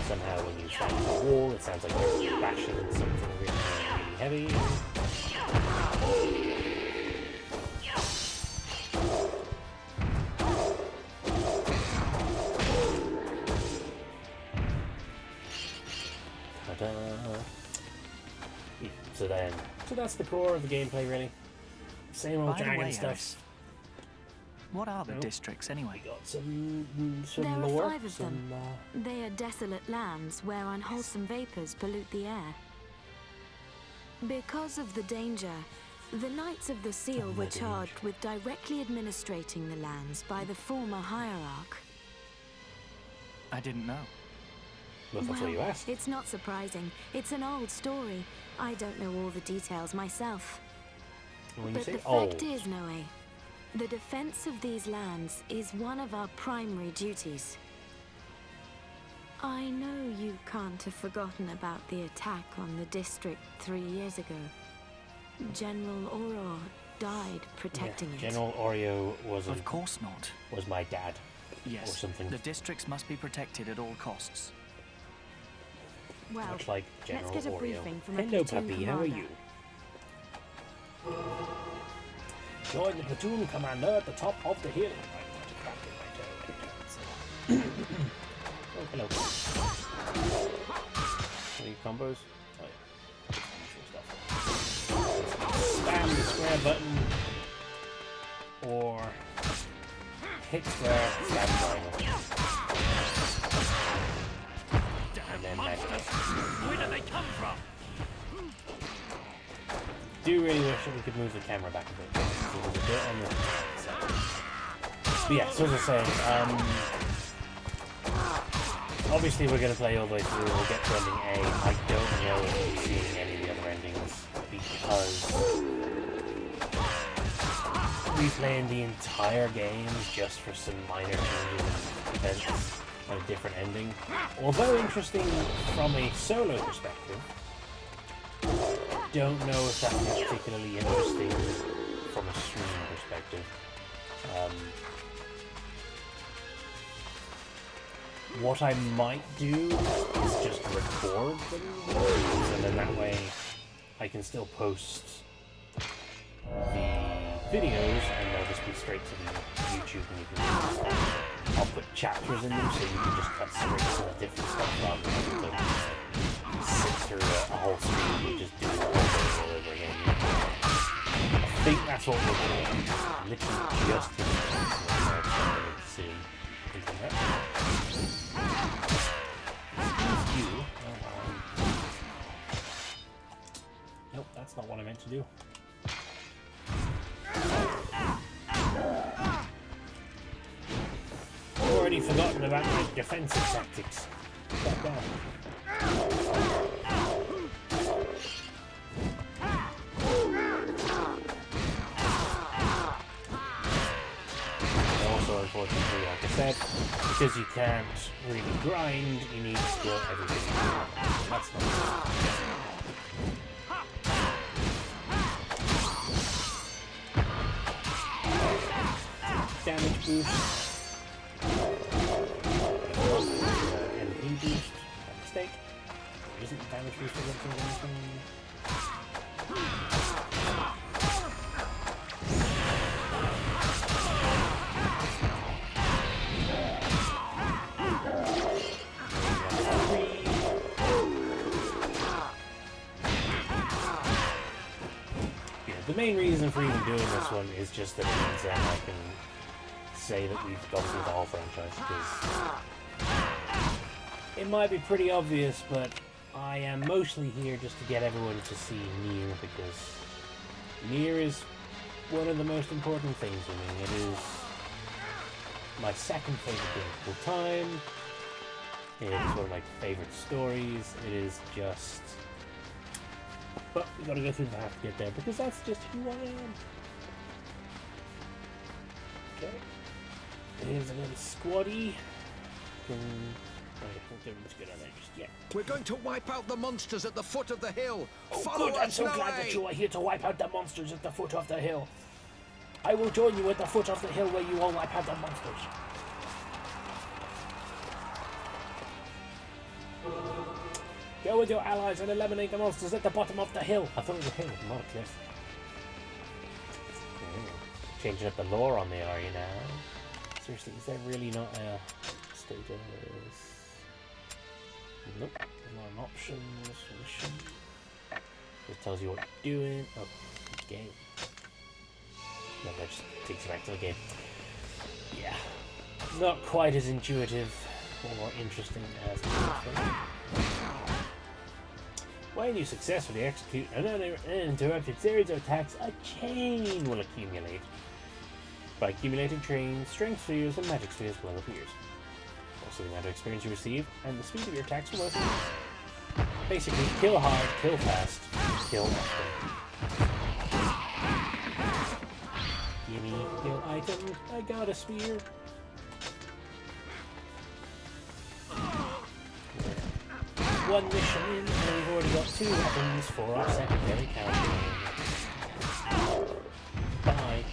Somehow when you find the wall, it sounds like you're bashing something really, really heavy. Ta-da. Yeah, so that's the core of the gameplay, really. Same old By the dragon way, stuff. Eris, what are the Nope. districts anyway? We got some There are lore. 5 of them. They are desolate lands where unwholesome vapors pollute the air. Because of the danger, the Knights of the Seal were charged with directly administrating the lands by the former hierarch. I didn't know. Well, that's what you asked. It's not surprising. It's an old story. I don't know all the details myself. When you But say the old, fact is, Noe, the defense of these lands is one of our primary duties. I know you can't have forgotten about the attack on the district 3 years ago. General Auror died protecting it. General Oreo Of course not. was my dad. Yes, Or something. the districts must be protected at all costs. Well, Much like General let's get a Oreo. briefing from a Hello, platoon puppy. How are commander. you? Join the platoon commander at the top of the hill. Oh, hello. Any combos? Oh, yeah. Spam the square button. Or hit square, stab triangle. And then magic. Where do they come from? Do really wish that we could move the camera back a bit. It was a bit on the side. But yeah, so as I was saying, obviously we're going to play all the way through. We'll get to ending A. I don't know if we'll be seeing any of the other endings because replaying the entire game just for some minor changes and events and a different ending. Although interesting from a solo perspective, don't know if that would be particularly interesting from a streaming perspective. What I might do is just record them, and then that way I can still post the videos and they'll just be straight to the YouTube and you can use that. I'll put chapters in them so you can just cut straight to the different stuff rather than to sit through a whole stream and just do it all over again. I think that's what we're doing. Literally just in the soon. You. Nope, that's not what I meant to do. Already forgotten about my defensive tactics. Back down. Also, unfortunately, like I said, because you can't really grind, you need to kill everything. That's not damage boost. MP boost. By mistake. There isn't a damage boost for anything. The main reason for even doing this one is just that it means that I can say that we've gone through the whole franchise, because it might be pretty obvious, but I am mostly here just to get everyone to see Nier, because Nier is one of the most important things to me. It is my second favorite game of all time. It's one of my favorite stories. It is just... But we gotta go through the path to get there, because that's just who I am. Okay. Here's a little squaddy. I don't think everyone's good at it just yet. We're going to wipe out the monsters at the foot of the hill. Oh, Follow good! us I'm so glad now, that you are here to wipe out the monsters at the foot of the hill. I will join you at the foot of the hill where you all wipe out the monsters. Go with your allies and eliminate the monsters at the bottom of the hill. I thought it was a hill, not a cliff. Changing up the lore on the area now. Seriously, is there really not a status? Nope, there's not an options mission. It tells you what you're doing. Oh, game. No, that just takes you back to the game. Yeah, not quite as intuitive or interesting as the first one. When you successfully execute an uninterrupted series of attacks, a chain will accumulate. By accumulating chains, strength spheres and magic spheres will appear. Also, the amount of experience you receive and the speed of your attacks will also increase. Basically, kill hard, kill fast, kill often. Gimme kill item. I got a spear. One mission in, and we've already got 2 weapons for our secondary campaign. Bye.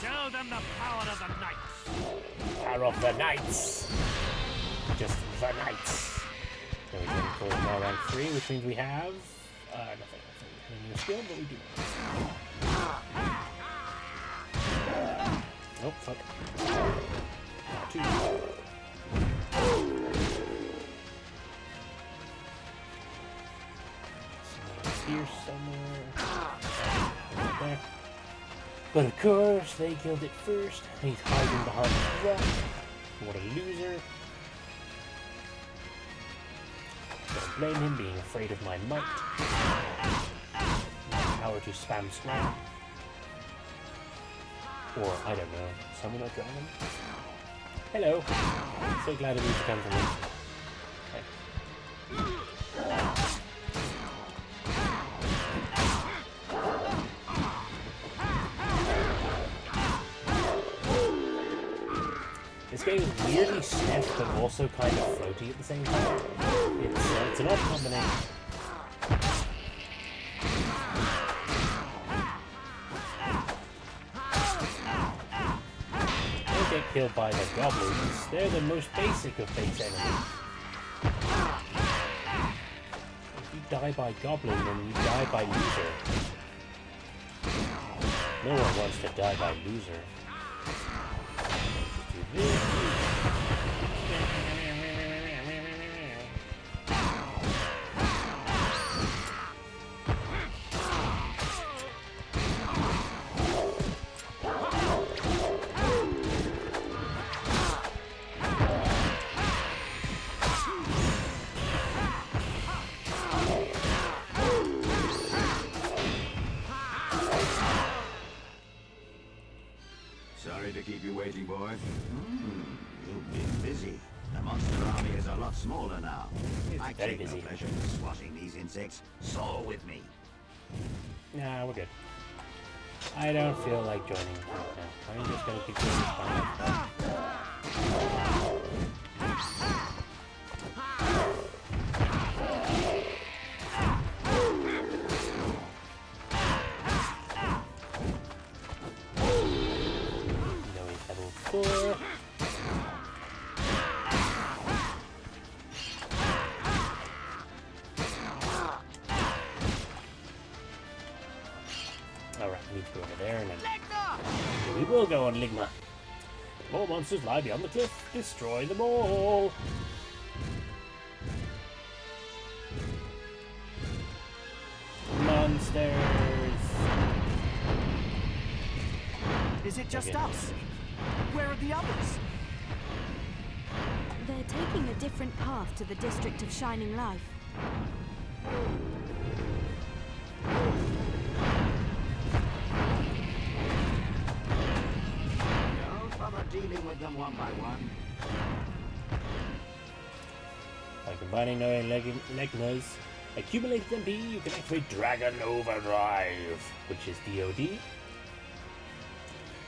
Show them the power of the knights. Power of the knights. Just the knights. So we're going for now rank 3, which means we have nothing. We have a new skill, but we do. Oh, fuck. 2. Here somewhere. Right there. But of course, they killed it first. He's hiding behind the rock. What a loser. Don't blame him being afraid of my might. My power to spam slam. Or, I don't know, summon a dragon? Hello. So glad of you to come for me. Okay. This game is weirdly stiff, but also kind of floaty at the same time. It's an odd combination. Don't get killed by the goblins. They're the most basic of base enemies. If you die by goblin, then you die by loser. No one wants to die by loser. Sorry to keep you waiting, boy. You've been busy. The monster army is a lot smaller now. I very take no busy. pleasure in squashing these insects. Soar with me. Nah, we're good. I don't feel like joining right now. I'm just gonna keep doing this by myself. Level 4. Alright, we need to go over there and then we will go on Ligma. More monsters lie beyond the cliff. Destroy them all. Monsters. Is it just Okay. us? Where are the others? They're different path to the District of Shining Life. Don't bother dealing with them one by one. By combining knowing Legnas, accumulated MP, you can activate Dragon Overdrive, which is DOD.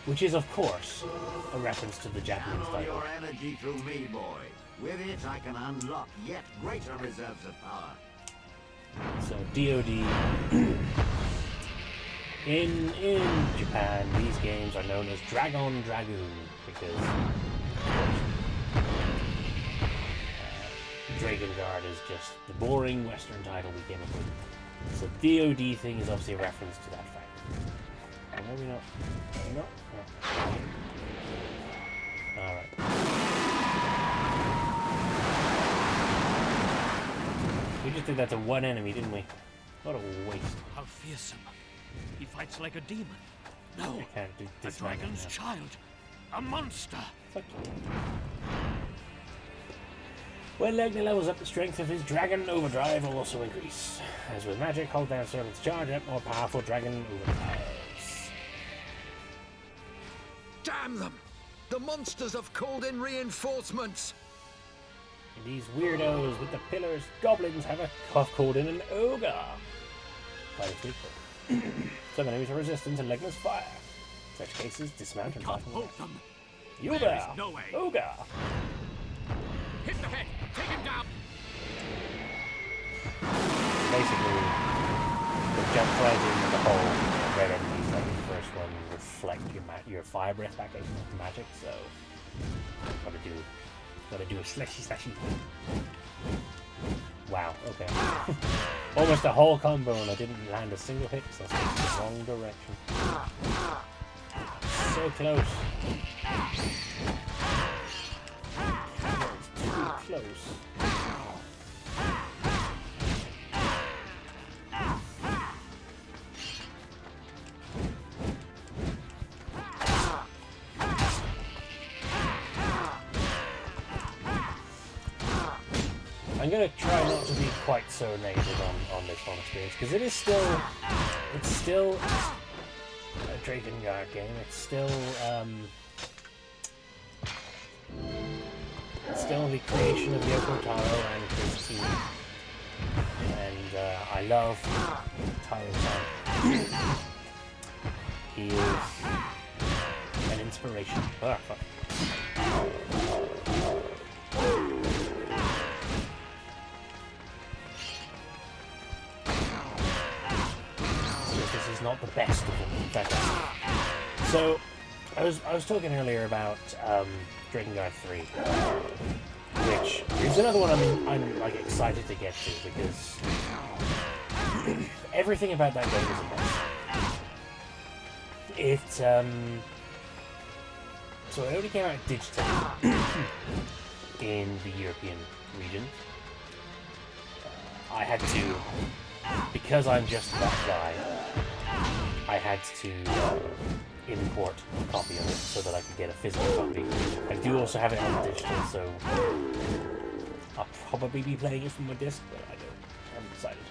Which is, of course, a reference to the Japanese Channel title. your energy through me, boy. With it, I can unlock yet greater reserves of power. So DOD. In Japan, these games are known as Dragon Dragoon because Drakengard is just the boring Western title we came up with. So DOD thing is obviously a reference to that fact. Or maybe not. Maybe not? No. Alright. We just did that to one enemy, didn't we? What a waste. How fearsome. He fights like a demon. No, I can't do a this. dragon's child. A monster. When Legna levels up, the strength of his Dragon Overdrive will also increase. As with magic, hold down circle to charge up more powerful Dragon Overdrives. Damn them! The monsters have called in reinforcements! These weirdos with the pillars, goblins have called in an ogre. Quite a secret. Some enemies are resistant to Legna's fire. In such cases, dismount and fight them. You there! No way. Ogre! Hit the head. Take him down. Basically, the jump right into the hole. Red enemies, like the first one, reflect your fire breath back into magic. So, gotta do a slashy. Wow. Okay. Almost a whole combo, and I didn't land a single hit. So that's in the wrong direction. So close. Too close. I'm gonna try not to be quite so negative on this one experience because it's still a Drakengard game. It's still the creation of Yoko Taro and his team, and I love Taro-san. He is an inspiration. Ah, fuck. This is not the best of them. In fact, so I was talking earlier about Drakengard 3, which is another one I'm like excited to get to because everything about that game is amazing. So it only came out digitally in the European region. I had to, because I'm just that guy, I had to import a copy of it so that I could get a physical copy. I do also have it on digital, so I'll probably be playing it from my disc, but I haven't decided.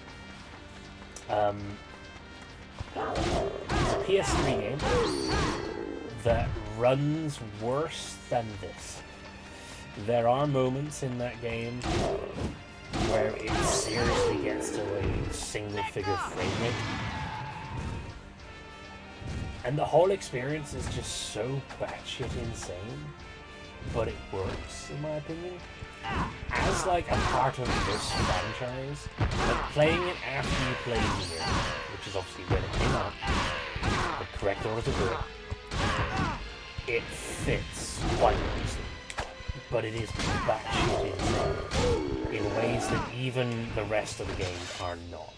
It's a PS3 game that runs worse than this. There are moments in that game where it seriously gets to a single-figure frame rate. And the whole experience is just so batshit insane, but it works, in my opinion. As like a part of this franchise, like playing it after you play Nier, which is obviously when it came out, the correct order to do it, it fits quite nicely. But it is batshit insane in ways that even the rest of the games are not.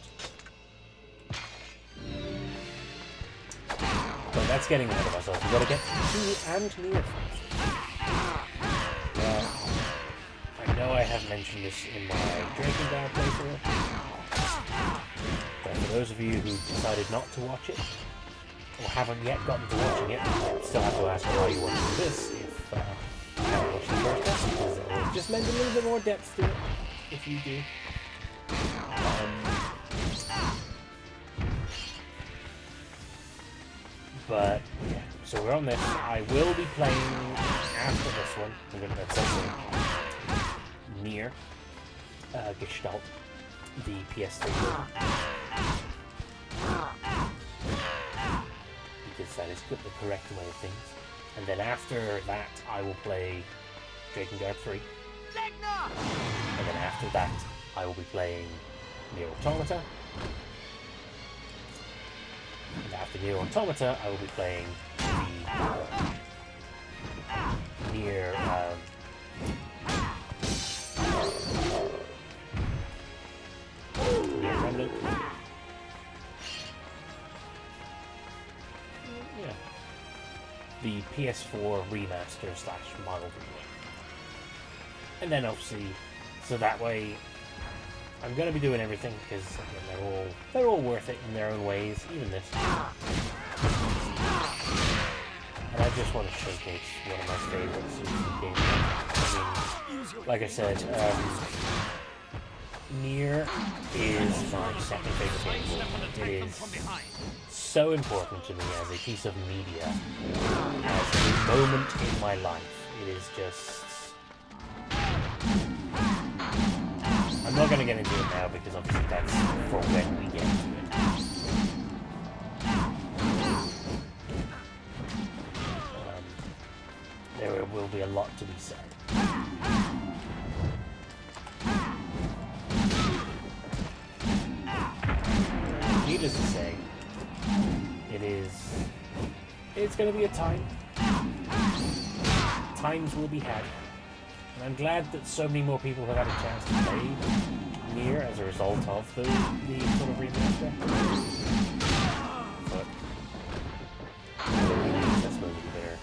But that's getting ahead of ourselves. We've got to get to and Nier first. Now, I know I have mentioned this in my Drakengard playthrough, but for those of you who decided not to watch it, or haven't yet gotten to watching it, still have to ask why you want to do this if you haven't watched the first one, because it will just lend a little bit more depth to it, if you do. But, yeah, so we're on this. I will be playing after this one. I'm going to play something near Gestalt, the PS3 one. Because that is the correct way of things. And then after that, I will play Drakengard 3. And then after that, I will be playing Nier Automata. And after Nier Automata, I will be playing the Nier Remnant. Yeah. The PS4 remaster / model remake. And then obviously, so that way, I'm gonna be doing everything because they're all worth it in their own ways, even this. And I just want to showcase one of my favorite Suzuki games. I mean, like I said, Nier is my second favorite game. It is so important to me as a piece of media, as a moment in my life. It is just. I'm not going to get into it now because obviously that's for when we get to it. There will be a lot to be said. Needless to say, it's going to be a time. Times will be had. And I'm glad that so many more people have had a chance to play Nier as a result of the sort of remaster. But I suppose they're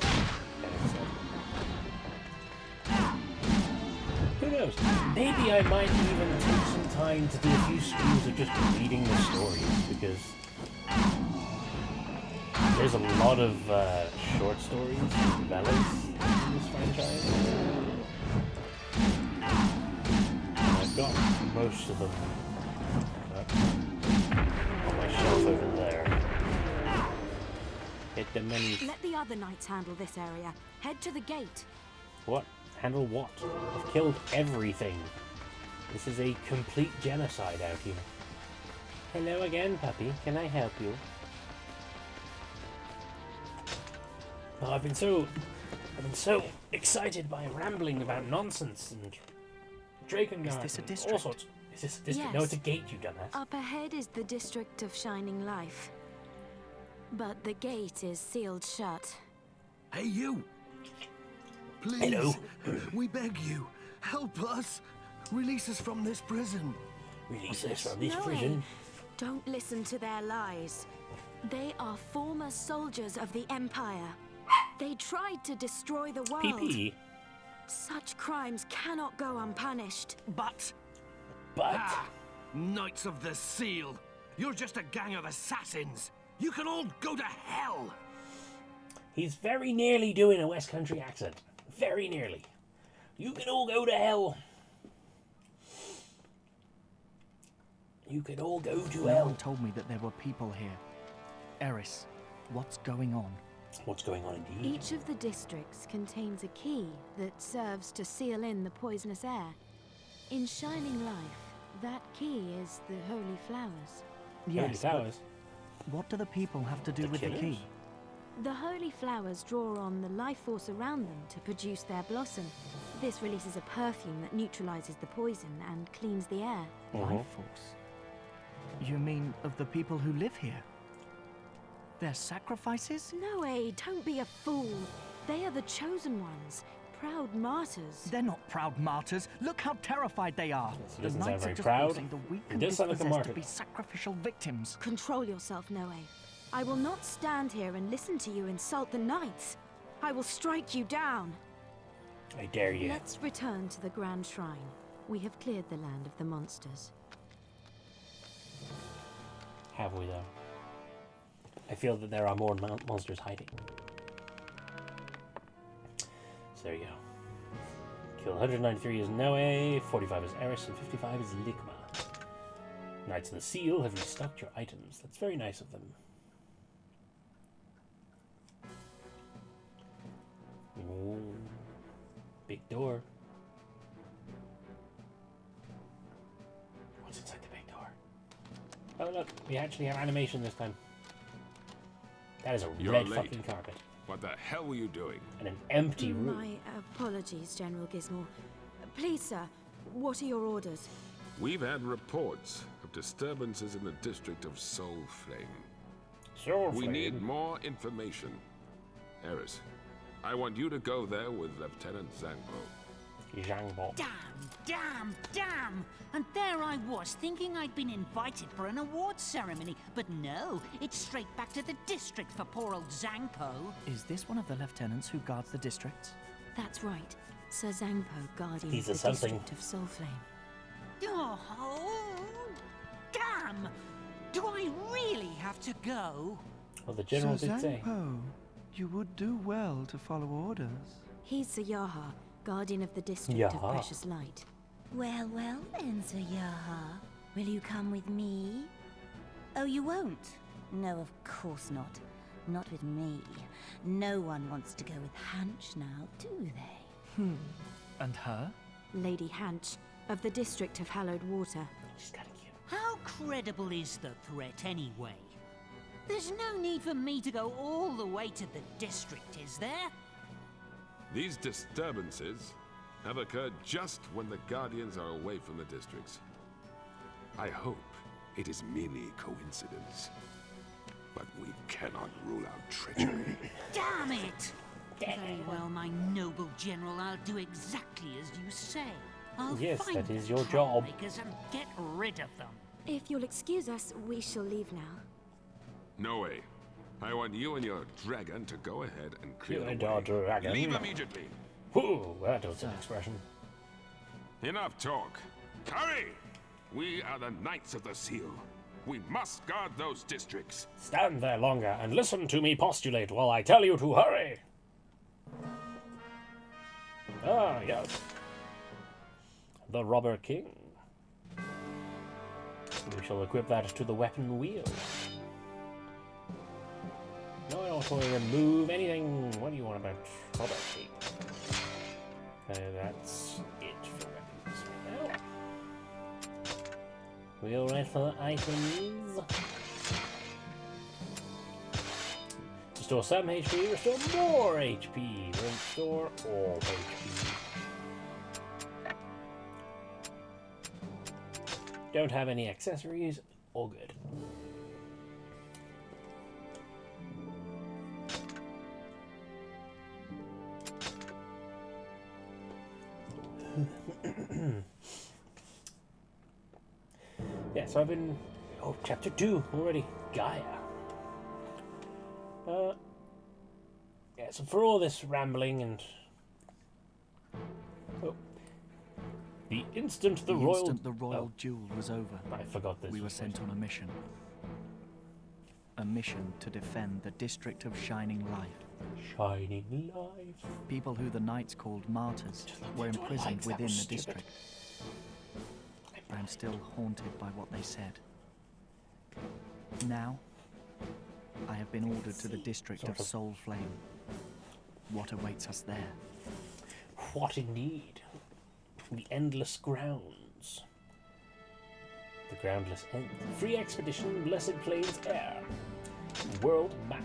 who knows? Maybe I might even take some time to do a few streams of just reading the stories, because there's a lot of short stories and novellas in this franchise. I've got most of them on my shelf over there. Hit the many. Let the other knights handle this area. Head to the gate. What? Handle what? I've killed everything. This is a complete genocide out here. Hello again, puppy. Can I help you? Oh, I've been so excited by rambling about nonsense and Drakengard. Is this a and district? all sorts. Is this a district? Yes. No, it's a gate, you dumbass. Up ahead is the District of Shining Life. But the gate is sealed shut. Hey, you! Please, Hello. we beg you, help us. Release us from this prison. Release us from this No prison. way. Don't listen to their lies. They are former soldiers of the Empire. They tried to destroy the world. PP. Such crimes cannot go unpunished. But... But Knights of the Seal! You're just a gang of assassins! You can all go to hell! he's very nearly doing a West Country accent. Very nearly. You can all go to hell. You can all go to No hell. one told me that there were people here. Eris, what's going on? What's going on indeed? Each of the districts contains a key that serves to seal in the poisonous air. In Shining Life, that key is the Holy Flowers. Holy Yes, flowers. but what do the people have to do The with the killers? key? The Holy Flowers draw on the life force around them to produce their blossom. This releases a perfume that neutralizes the poison and cleans the air. Life force? You mean of the people who live here? Their sacrifices? No, Aid, don't be a fool. They are the chosen ones, proud martyrs. They're not proud martyrs. Look how terrified they are. He doesn't sound Knights are very just proud. forcing the weak He and does sound like a dispossessed to martyr. be sacrificial victims. Control yourself, Noe. I will not stand here and listen to you insult the knights. I will strike you down. I dare you. Let's return to the Grand Shrine. We have cleared the land of the monsters. Have we though? I feel that there are more monsters hiding. So there you go. skill. 193 is Noe, 45 is Eris, and 55 is Ligma. Knights of the Seal have restocked your items. That's very nice of them. Ooh, big door. What's inside the big door? Oh look, we actually have animation this time. That is a You're red late. fucking carpet. What the hell were you doing? And an empty room. My apologies, General Gizmore. Please, sir, what are your orders? We've had reports of disturbances in the district of Soulflame. We need more information. Eris, I want you to go there with Lieutenant Zangbo. Zhangbo. Damn! And there I was, thinking I'd been invited for an awards ceremony. But no, it's straight back to the district for poor old Zangpo. Is this one of the lieutenants who guards the districts? That's right. Sir Zangpo, guardian He's of the something. district of Soulflame. Oh, damn! Do I really have to go? Well, the general did say. Zangpo, you would do well to follow orders. He's Sir Yaha, guardian of the district Yaha. of Precious Light. Well, then, Sir Yaha. Will you come with me? Oh, you won't? No, of course not. Not with me. No one wants to go with Hanch now, do they? And her? Lady Hanch, of the district of Hallowed Water. She's kind of cute. How credible is the threat anyway? There's no need for me to go all the way to the district, is there? These disturbances have occurred just when the Guardians are away from the districts. I hope it is merely coincidence. But we cannot rule out treachery. Damn it! Very well, my noble general, I'll do exactly as you say. I'll Yes, find that is the your job. troublemakers and get rid of them. If you'll excuse us, we shall leave now. No way. I want you and your dragon to go ahead and clear You the and way. your dragon. Leave immediately. Whoa, that was an expression. Enough talk. Hurry! We are the Knights of the Seal. We must guard those districts. Stand there longer and listen to me postulate while I tell you to hurry. Ah, yes. The Robber King. We shall equip that to the weapon wheel. No, I don't want to remove anything. What do you want about Robber King? That's it for weapons right now. Wheel right for items. Restore some HP, restore more HP, restore all HP. Don't have any accessories, all good. Yeah, so I've been... Oh, chapter 2 already. Gaia. Yeah, so for all this rambling and... Oh. The instant the royal duel was over, I forgot this. we were sent on a mission. A mission to defend the district of Shining Light. Shining life. People who the knights called martyrs were imprisoned within the district. I am still haunted by what they said. Now, I have been ordered to the district of Soulflame. What awaits us there? What indeed? The endless grounds. The groundless end. Free expedition, Blessed Plains Air. World map.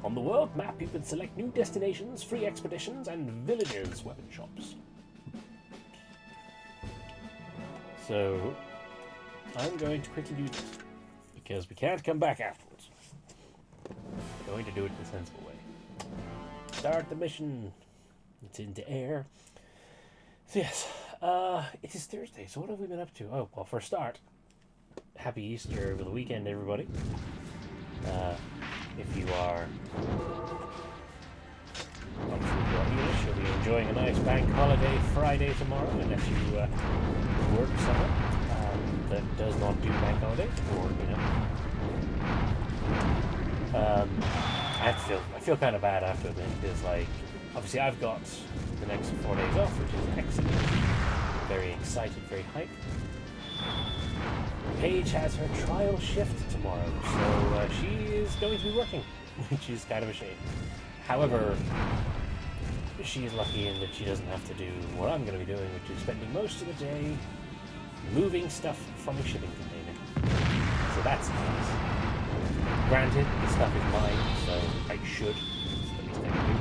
On the world map, you can select new destinations, free expeditions, and villages, weapon shops. So, I'm going to quickly do this, because we can't come back afterwards. I'm going to do it in a sensible way. Start the mission. It's into air. So yes, it is Thursday, so what have we been up to? Oh, well, for a start, happy Easter over the weekend, everybody. If you are English, you'll be enjoying a nice bank holiday Friday tomorrow, unless you work somewhere that does not do bank holidays, or, you know. I feel kind of bad, I have to admit, because, like, obviously I've got the next 4 days off, which is excellent. Very excited, very hyped. Paige has her trial shift tomorrow, so she is going to be working, which is kind of a shame. However, she is lucky in that she doesn't have to do what I'm going to be doing, which is spending most of the day moving stuff from a shipping container. So that's nice. Granted, the stuff is mine, so I should. It's the least I can do.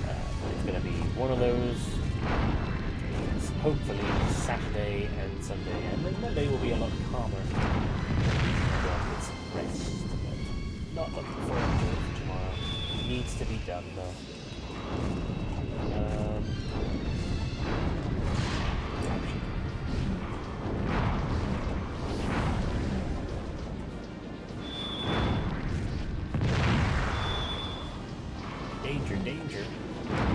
But it's going to be one of those. Hopefully Saturday and Sunday, and then Monday will be a lot calmer. I'll get some rest, but not looking forward to it for tomorrow. It needs to be done though. Danger, danger.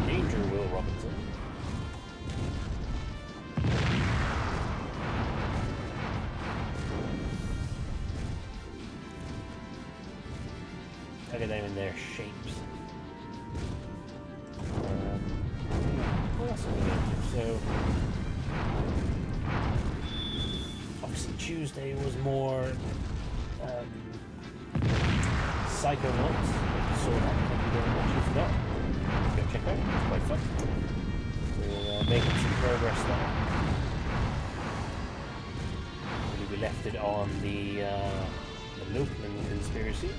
Danger, Will Robinson. Look at them in their shapes. What else are we going to do? So, obviously Tuesday was more Psychonauts. So thank you very much if not. Let's go check out. It's quite fun. We're making some progress there. We left it on the Lopeman conspiracy.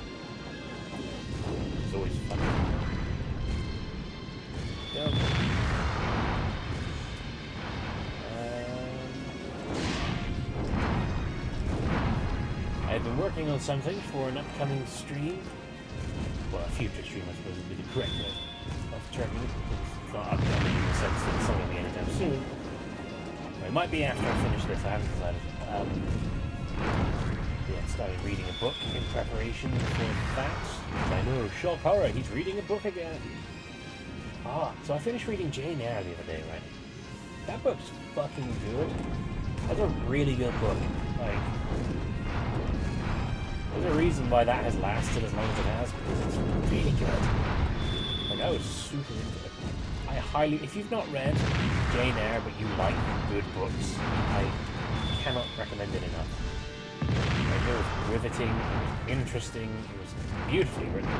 It's always fun. Go. I've been working on something for an upcoming stream. Well, a future stream, I suppose, would be the correct way of terming it, because it's not upcoming in the sense that it's not going to be anytime soon. Or it might be after I finish this, I haven't decided. Yeah, started reading a book in preparation for that. I know, shock horror, he's reading a book again. So I finished reading Jane Eyre the other day, right? That book's fucking good. That's a really good book. Like, there's a reason why that has lasted as long as it has, because it's really good. Like, I was super into it. I highly, if you've not read Jane Eyre but you like good books, I cannot recommend it enough. Like, it was riveting, it was interesting, it was beautifully written.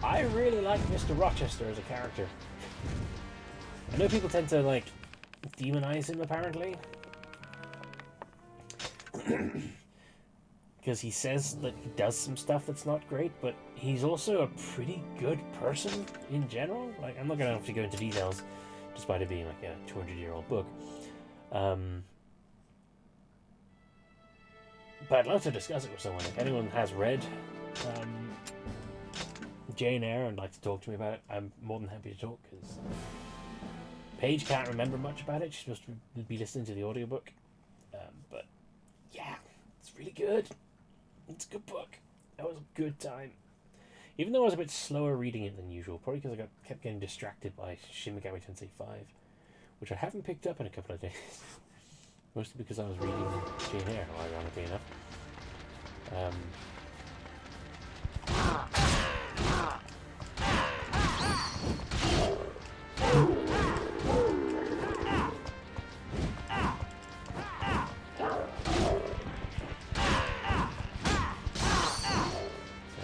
I really like Mr. Rochester as a character. I know people tend to, like, demonize him, apparently. Because he says that he does some stuff that's not great, but he's also a pretty good person in general. Like, I'm not going to have to go into details, despite it being like a 200-year-old book. But I'd love to discuss it with someone. If anyone has read Jane Eyre and like to talk to me about it, I'm more than happy to talk, because Paige can't remember much about it. She's supposed to be listening to the audiobook. But yeah, it's really good. It's a good book. That was a good time. Even though I was a bit slower reading it than usual, probably because I kept getting distracted by Shin Megami Tensei 5, which I haven't picked up in a couple of days. Mostly because I was reading Jane Eyre, ironically enough.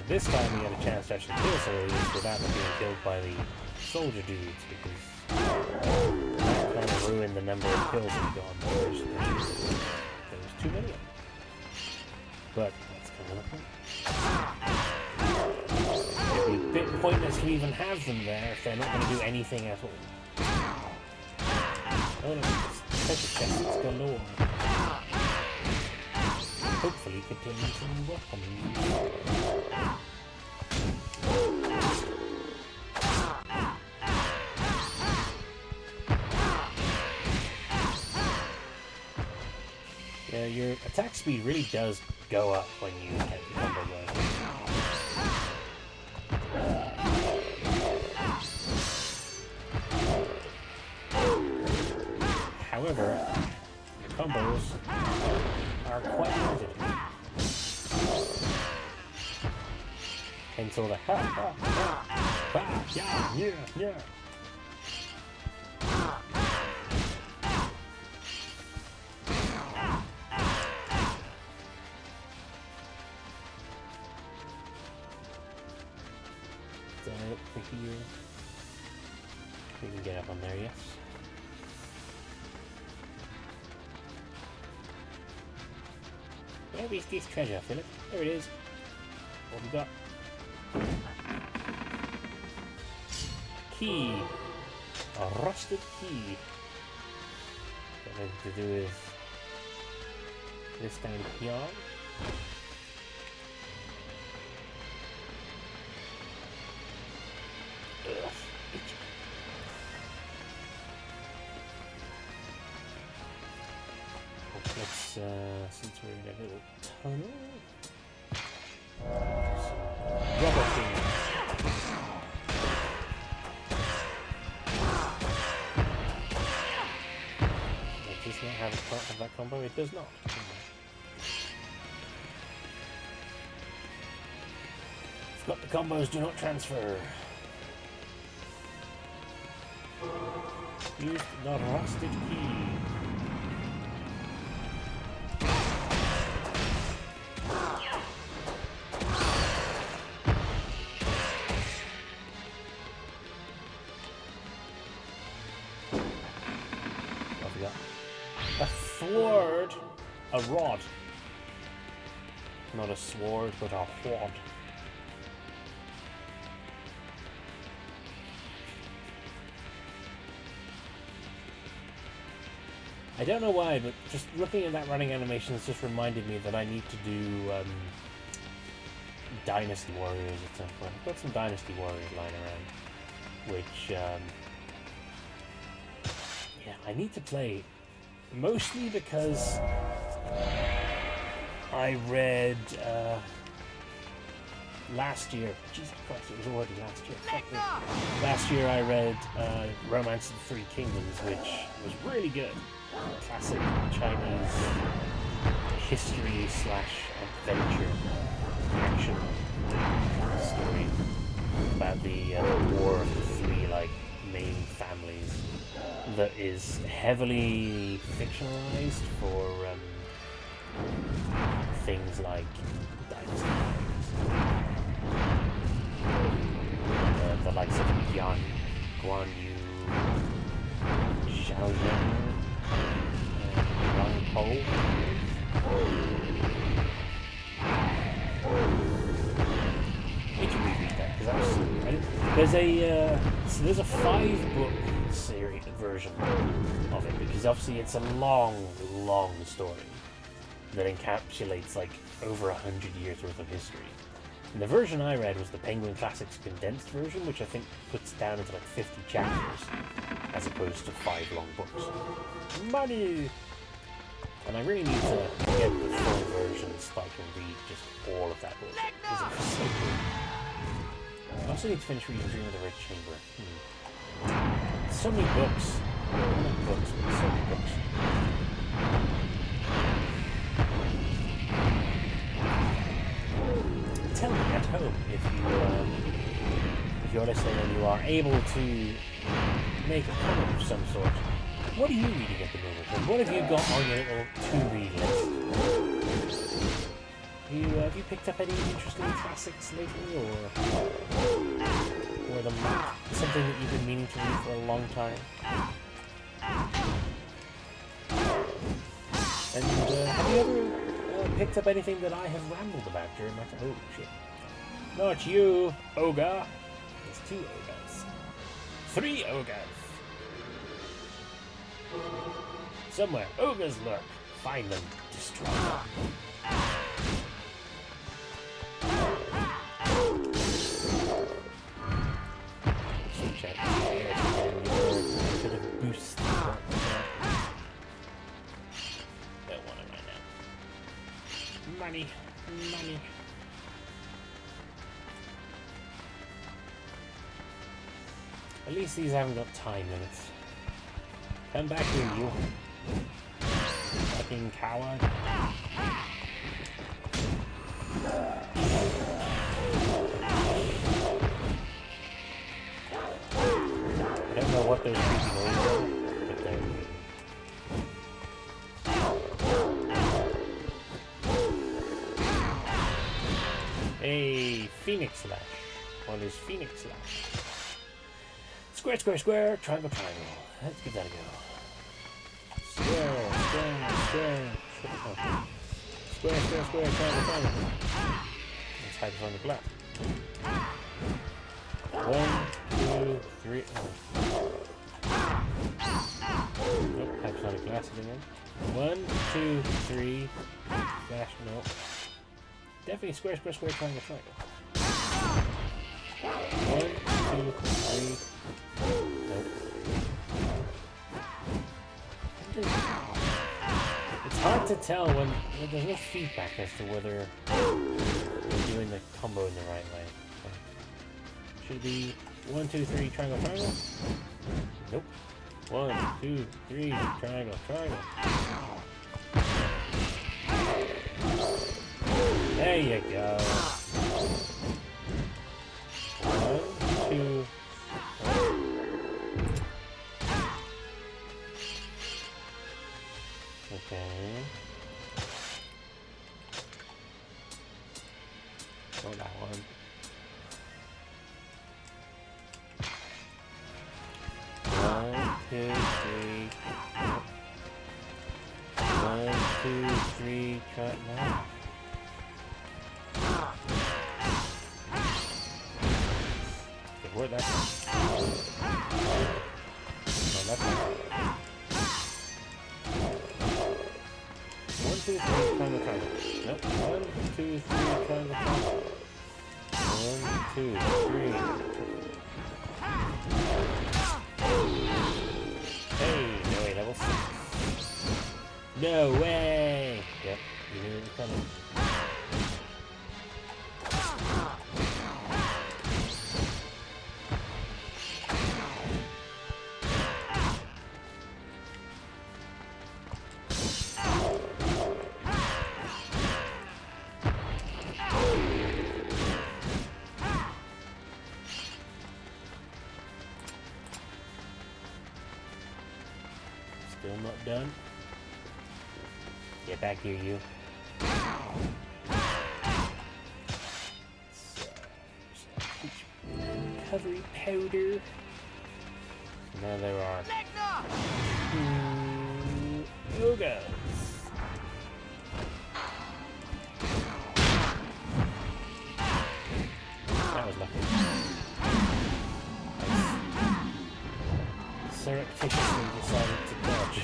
This time we had a chance to actually kill some of these without them being killed by the soldier dudes, because that kind of ruined the number of kills we got on those. There was too many of them. But that's kind of the point. It'd be a bit pointless to even have them there if they're not going to do anything at all. Oh no, it's treasure chests galore. Hopefully containing some weapons. Yeah, your attack speed really does go up when you get the combo going. However, your combos are quite limited. Hence all the ha ha ha ha yeah. Down over here. We can get up on there, yes. Where is this treasure, Philip? There it is. What have we got? Key. A rusted key. Got anything to do with this down here. Ugh, itchy. Let's, since we're in a little tunnel, some rubber things. Does not have that combo? It does not. Forgot the combos do not transfer. Used the rusted key. What have we got? A sword. A rod. Not a sword, but a rod. I don't know why, but just looking at that running animation has just reminded me that I need to do Dynasty Warriors at some point. I've got some Dynasty Warriors lying around, which, yeah, I need to play, mostly because I read last year, Jesus Christ, it was already last year. Last year I read Romance of the Three Kingdoms, which was really good. Classic Chinese history / adventure action story about the war of the three main families that is heavily fictionalized for things like Dynasty Warriors. The likes of Guan Yu, Xiao Zhen, Long Pole. Need to reread that because that was there's a 5-book series version of it, because obviously it's a long story that encapsulates over 100 years worth of history. And the version I read was the Penguin Classics condensed version, which I think puts down into 50 chapters as opposed to 5 long books. Money! And I really need to get the full version so I can read just all of that book, because it was so good. I also need to finish reading Dream of the Red Chamber. So many books. Not books, but so many books. Tell me at home if you're listening and you are able to make a comment of some sort. What are you reading at the moment, and what have you got on your little to-read list? Have you picked up any interesting classics lately, or something that you've been meaning to read for a long time? And have you ever picked up anything that I have rambled about during my time? Oh shit! Not you, ogre. There's 2 ogres, 3 ogres. Somewhere ogres lurk. Find them, destroy them. Switch out the air to bit of boost. Don't want it right now. Money. At least these haven't got time limits. Come back here, you fucking coward. don't know what those creepy noises are, but hey, Phoenix Slash. What is Phoenix Slash? Square, square, square, triangle, triangle. Let's give that a go. Square, square, square. Oh. Square, square, square, triangle, triangle. Let's hypersonic blast. 1, 2, 3. Oh. Nope, hypersonic blast again. 1, 2, 3. Flash, no. Definitely square, square, square, triangle, triangle. 1, 2, 3. Nope. It's hard to tell when there's no feedback as to whether you're doing the combo in the right way. Should it be 1, 2, 3, triangle, triangle? Nope. 1, 2, 3, triangle, triangle. There you go. 1, 2. Okay. Oh, that one. One, two, three. 1, 2, 3. Try now. Okay, where'd that go? No, that's not. 1, 2, 3, triangle, triangle. Nope. 1, 2, 3, triangle, triangle. 1, 2, 3. Hey, no way, level 6. No way! Yep, you knew it was coming. Still not done. Get back here, you. Recovery powder. So now there are 2 ogres. That was lucky. Surreptitiously decided to dodge.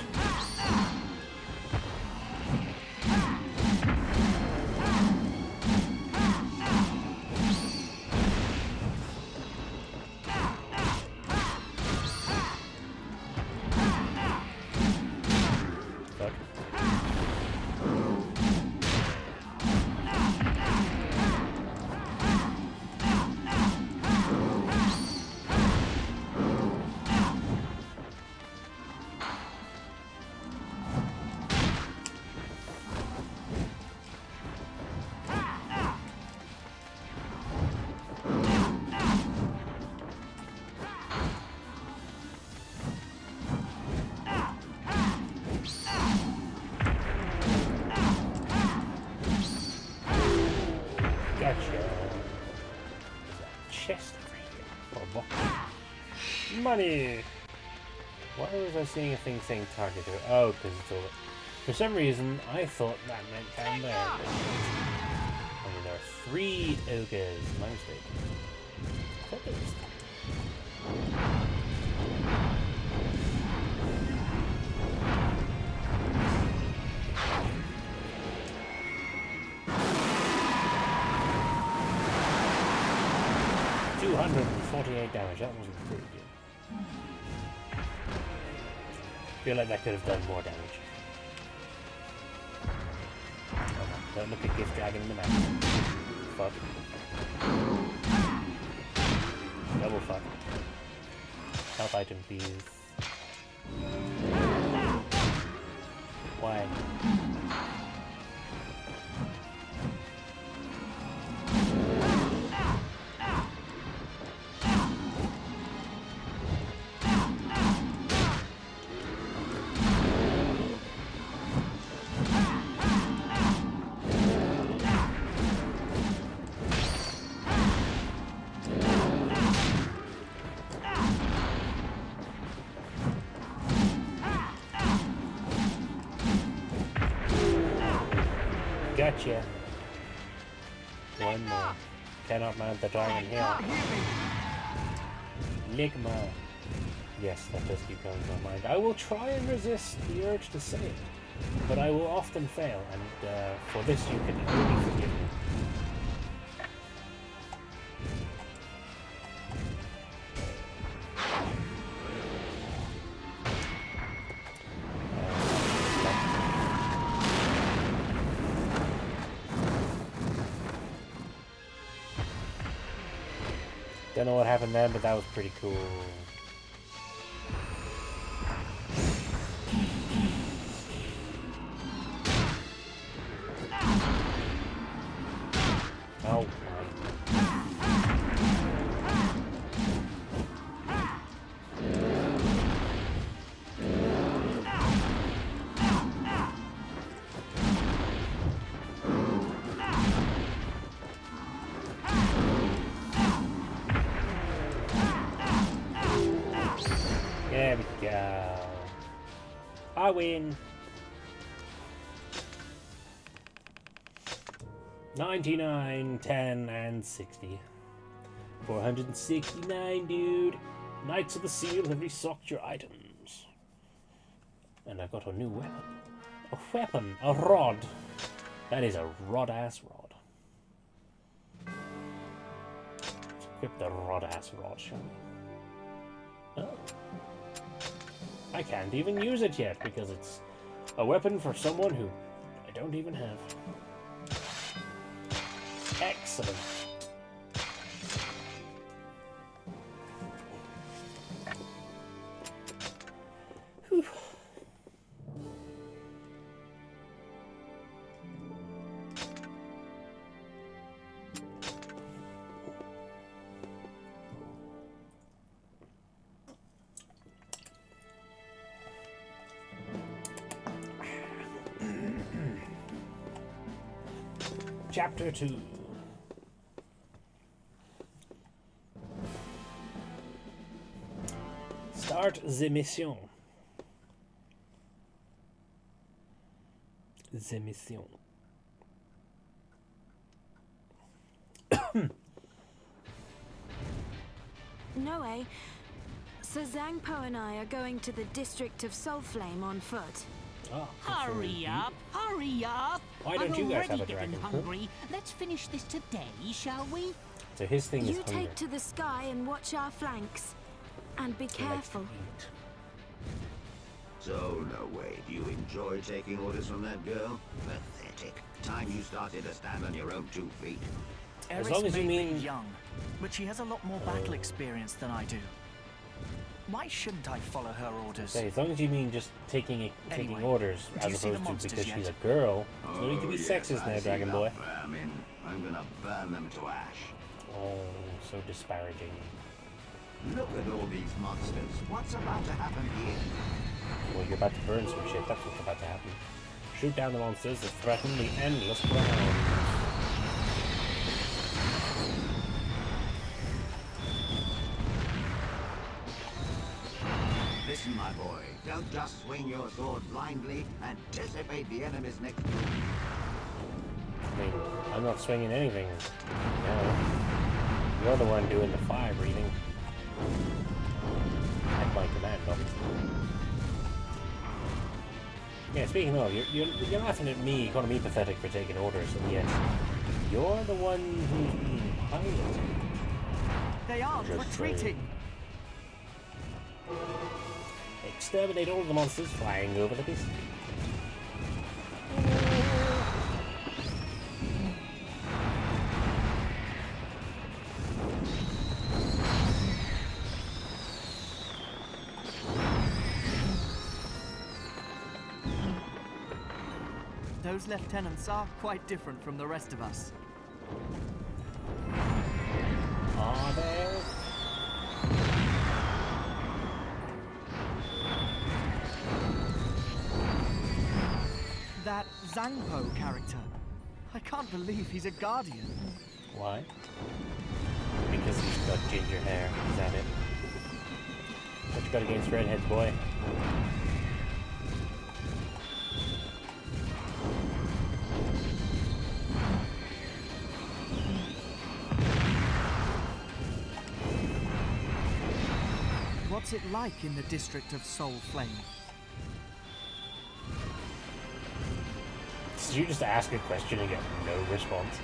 Money! Why was I seeing a thing saying target here? Oh, because it's all... For some reason, I thought that meant down there. I mean, there are 3 ogres. My mistake. I thought there was 248 damage. That wasn't pretty good. I feel like that could have done more damage. Oh, no. Don't look at Gift Dragon in the mouth. Fuck. Double fuck. Health item, please. Why? Gotcha. One more. Cannot mount the dragon here. Ligma. Yes, that does keep going in my mind. I will try and resist the urge to say it, but I will often fail, and for this you can only forgive me. Don't know what happened then, but that was pretty cool. Oh There we go. I win. 99, 10, and 60. 469, dude. Knights of the Seal have restocked your items. And I've got a new weapon. A weapon. A rod. That is a rod-ass rod. Let's equip the rod-ass rod, shall we? Oh. I can't even use it yet because it's a weapon for someone who I don't even have. Excellent. Whew. Chapter 2. Start the mission. The mission. Noe, so Zhangpo and I are going to the district of Soulflame on foot. Oh, Hurry up! Hurry up! Why don't I'm you guys have already a dragon? getting hungry. Let's finish this today, shall we? So his thing is You hunger. take to the sky and watch our flanks. And be He likes to careful. eat. So, no way, do you enjoy taking orders from that girl? Pathetic. Time you started to stand on your own 2 feet. As Eris long as you may be mean- young, but she has a lot more battle experience than I do. Why shouldn't I follow her orders? Okay, as long as you mean just taking Anyway, orders do you as see the opposed to monsters because yet? she's a girl. No need to be yes, sexist I now, see Dragon Boy. enough vermin. I'm gonna burn them to ash. Oh, so disparaging. Look at all these monsters. What's about to happen here? Well, you're about to burn some shit. That's what's about to happen. Shoot down the monsters that threaten the endless ground. Listen, my boy. Don't just swing your sword blindly. Anticipate the enemy's next move. I mean, I'm not swinging anything. No. You're the one doing the fire breathing. At my command, obviously. Yeah, speaking of, you're laughing at me, calling me pathetic for taking orders, and yet you're the one who's being piloted. They are Just retreating. Exterminate all the monsters flying over the district. Those lieutenants are quite different from the rest of us. Are there? That Zhangpo character. I can't believe he's a guardian. Why? Because he's got ginger hair. Is that it? What you got against redheads, boy? What's it like in the district of Soul Flame? Did you just ask a question and get no response?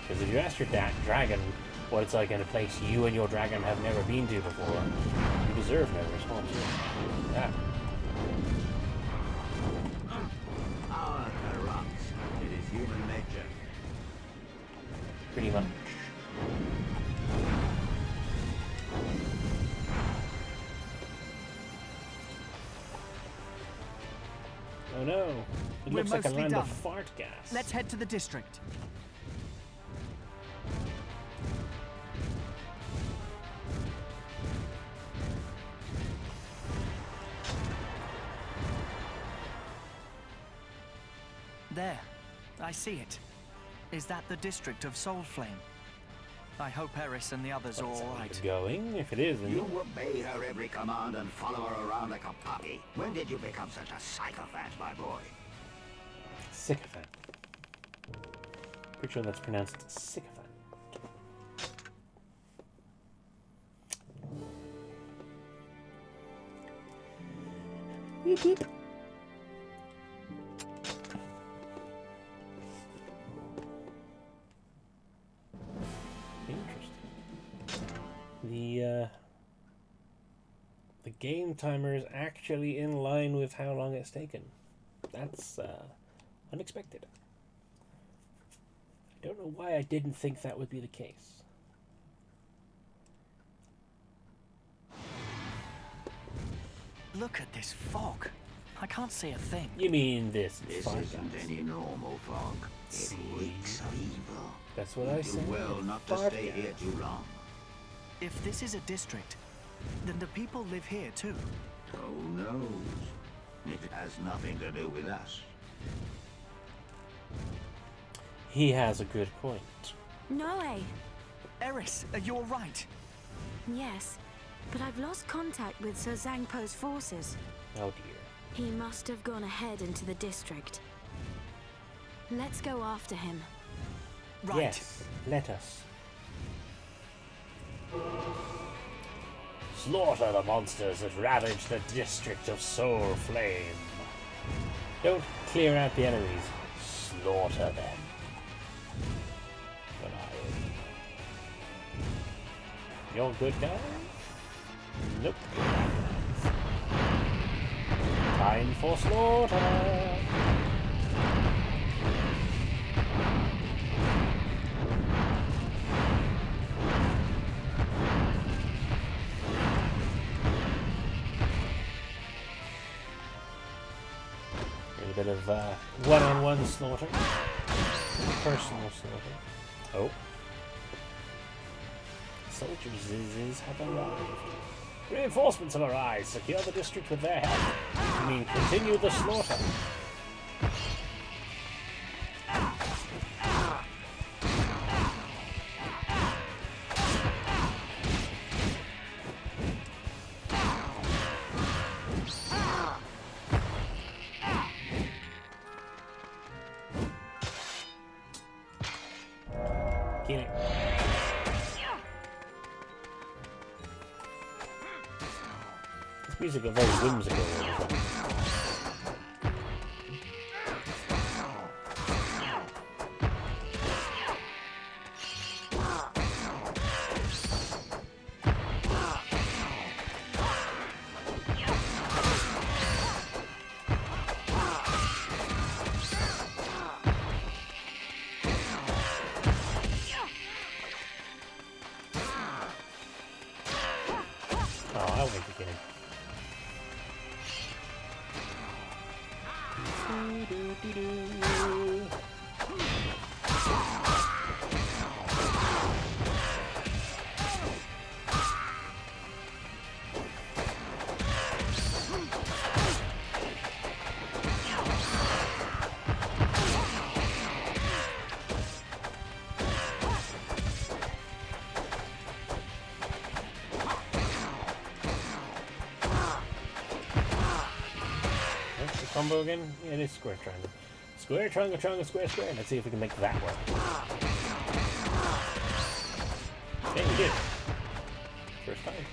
Because if you ask your dragon what it's like in a place you and your dragon have never been to before, you deserve no response. Yeah. Power corrupts. It is human nature. Pretty much. Oh no, it looks like a land of fart gas. Let's head to the district. There, I see it. Is that the district of Soul Flame? I hope Eris and the others are all right. Going? If it is, then You obey her every command and follow her around like a puppy. When did you become such a sycophant, my boy? sycophant. Pretty sure that's pronounced sycophant. Beep, beep. The game timer is actually in line with how long it's taken. That's unexpected. I don't know why I didn't think that would be the case. Look at this fog. I can't see a thing. You mean this? This isn't any normal fog. It reeks of evil. That's what I said. Do well not to stay here too long. If this is a district, then the people live here too. Who knows? It has nothing to do with us. He has a good point. No way. Eris, you're right. Yes, but I've lost contact with Sir Zangpo's forces. Oh dear. He must have gone ahead into the district. Let's go after him. Right. Yes, let us. Slaughter the monsters that ravage the district of Soul Flame. Don't clear out the enemies. Slaughter them. But you're good guys? Nope. Time for slaughter. A bit of one-on-one slaughter. Personal slaughter. Oh. Soldiers have arrived. Reinforcements have arrived. Secure the district with their help. I mean, continue the slaughter. Kill it. This music is very whimsical. Combo again? Yeah, it is square triangle. Square triangle, triangle, square, square. Let's see if we can make that work. Okay, we did. First time.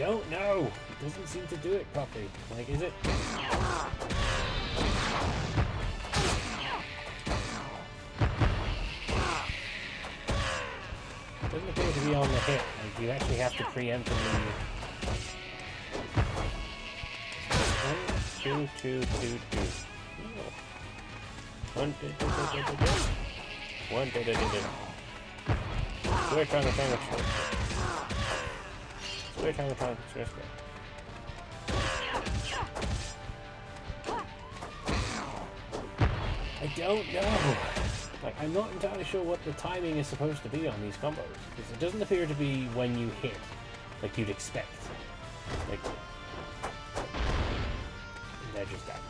don't know. It doesn't seem to do it properly. Like, is it? It doesn't appear to be on the hit. Like, you actually have to preemptively. 1, 2, 2, 2, 2. Oh. 1, 2, 2, 2, 2, 2, 2. 1, 2, 2, 2, 2. Square, triangle, triangle, triangle. Square, triangle, triangle, square, square. I don't know. Like, I'm not entirely sure what the timing is supposed to be on these combos, because it doesn't appear to be when you hit, like you'd expect. Like, they're just that.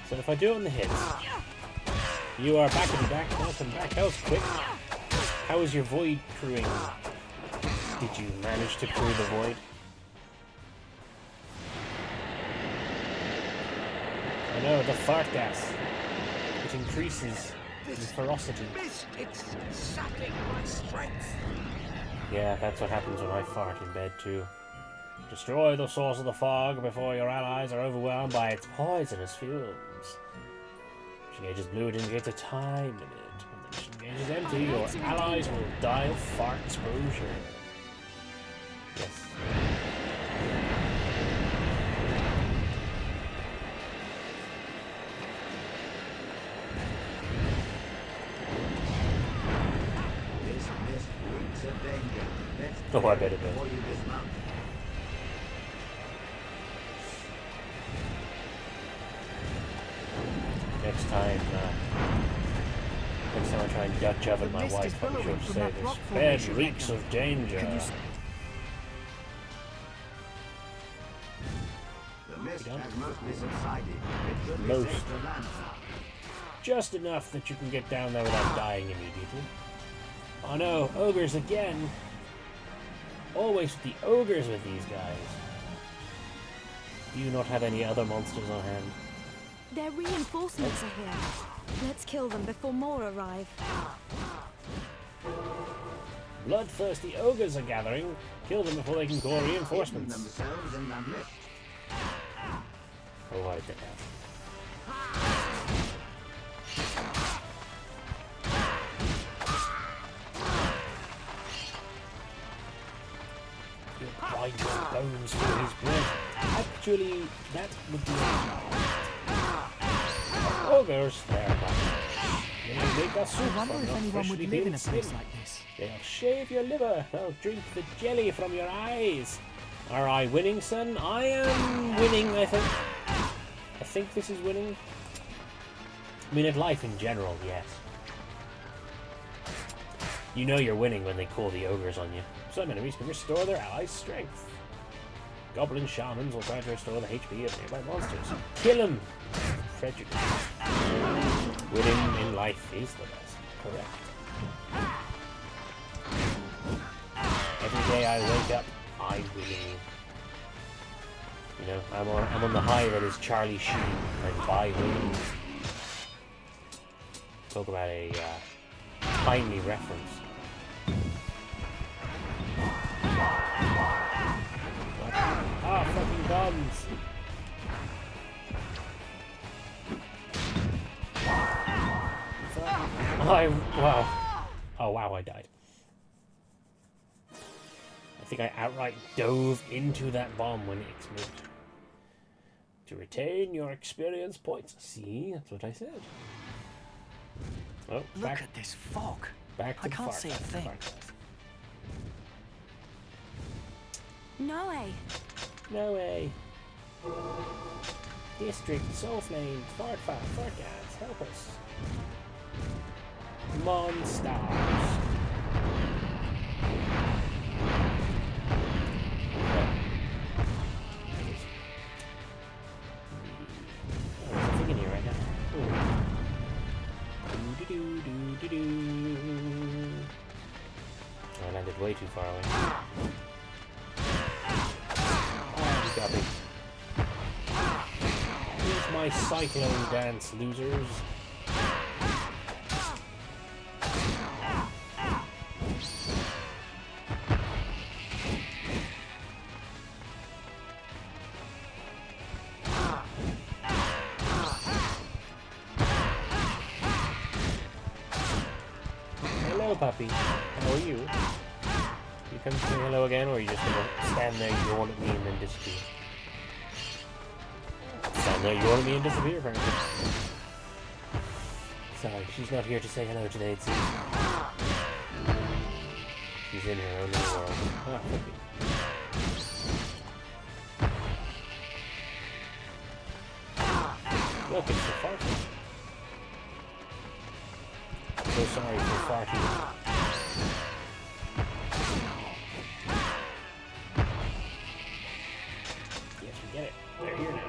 So if I do it on the hits, you are backity back, welcome back. That was quick. How was your void crewing? Did you manage to crew the void? I know, the fart gas. It increases in ferocity. It's sapping my strength. Yeah, that's what happens when I fart in bed too. Destroy the source of the fog before your allies are overwhelmed by its poisonous fumes. Mission gauge is blue, it indicates a time limit. When the mission gauge is empty, your allies will die of fart exposure. Yes. Oh, I bet it does. Next time I try and Dutch oven my wife, I'll be sure to say this bed reeks of danger. The mist has mostly subsided. It could be Most. safe to land now. Just enough that you can get down there without dying immediately. Oh no, ogres again! Always the ogres with these guys. Do you not have any other monsters on hand? Their reinforcements are here. Let's kill them before more arrive. Bloodthirsty ogres are gathering. Kill them before they can call reinforcements. Themselves in the mist. Oh, I did that. You'll bind your bones for his blood. Actually, that would be ogres, they're back. They make us soup I wonder from if your anyone would freshly live in peeled a place skin. like this. They'll shave your liver. They'll drink the jelly from your eyes. Are I winning, son? I am winning, I think. I think this is winning. I mean, in life in general, yes. You know you're winning when they call the ogres on you. Some enemies can restore their allies' strength. Goblin shamans will try to restore the HP of nearby monsters. Kill them! Prejudice. Winning in life is the best. Correct. Every day I wake up, I win. You know, I'm on the high that is Charlie Sheen, like by winning. Talk about a timely reference. Ah, fucking bombs! Wow. Oh wow, I died. I think I outright dove into that bomb when it exploded. To retain your experience points. See, that's what I said. Oh, Look at this fog. Back to I the can't far see a side, thing. far side. No way. No way. District, Soul Flame, Fart Gas, help us. Monsters. Oh, there's a thing in here right now. Doo-doo-doo-doo-doo. Oh, I landed way too far away. Guppy. Here's my cyclone dance, losers. Hello, puppy. How are you? You come to say hello again, or are you just gonna stand there, yawn at me, and then disappear? Stand there, yawn at me, and disappear, apparently. Sorry, she's not here to say hello today, it seems. She's in her own little world. Ah, puppy. Look, it's the farting. So sorry for farting. Yes, we get it. They're here now.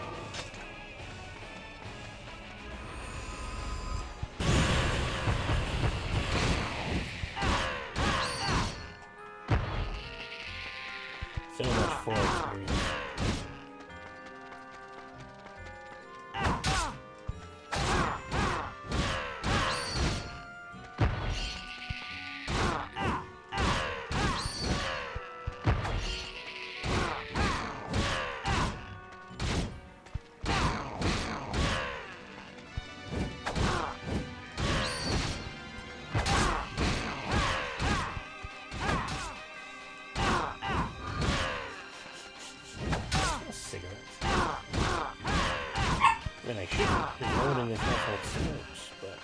So much for experience. And I shouldn't, because no one in this household smokes, but...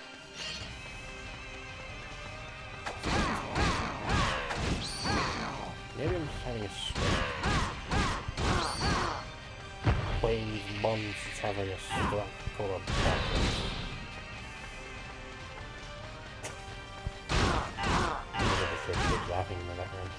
Maybe I'm just having a stroke. Playing these buns, it's having a stroke called a bump. Look at this kid laughing in the background.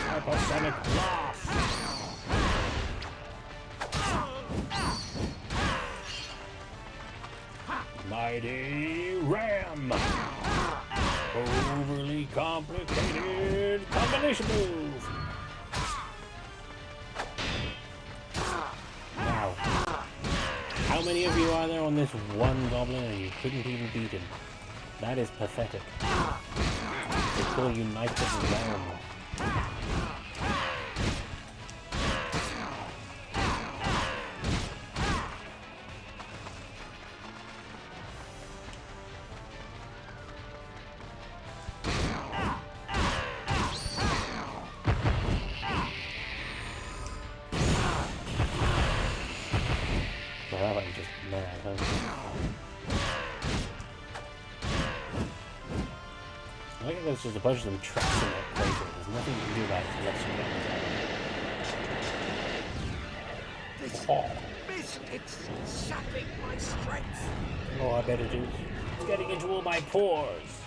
Hypersonic blast! Mighty ram! Overly complicated combination move! Wow. How many of you are there on this one goblin and you couldn't even beat him? That is pathetic. They call you Knight of the Realm. Well, that was just mad, huh? I think there's just a bunch of them trapped in that crater. There's nothing you can do about it unless you get them. This it's sapping my strength. Oh, I better do. It's getting into all my pores.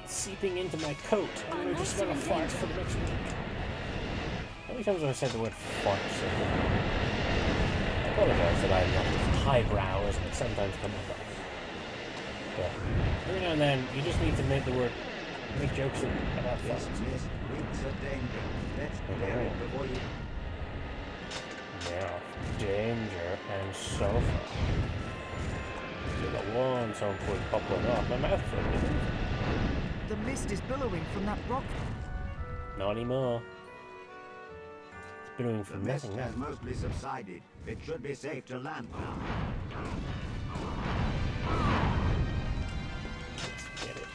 It's seeping into my coat. I'm going to smell a fart for the next week. How many times have I said the word fart? I apologize that I'm not as highbrow as it sometimes come across. But every now and then, you just need to make jokes about farts. Yeah, danger and so far. You got one song before you pop one off. My mouth's open. The mist is billowing from that rock. Not anymore. It's billowing from the mist nothing has now. mostly subsided. It should be safe to land now. Let's get it.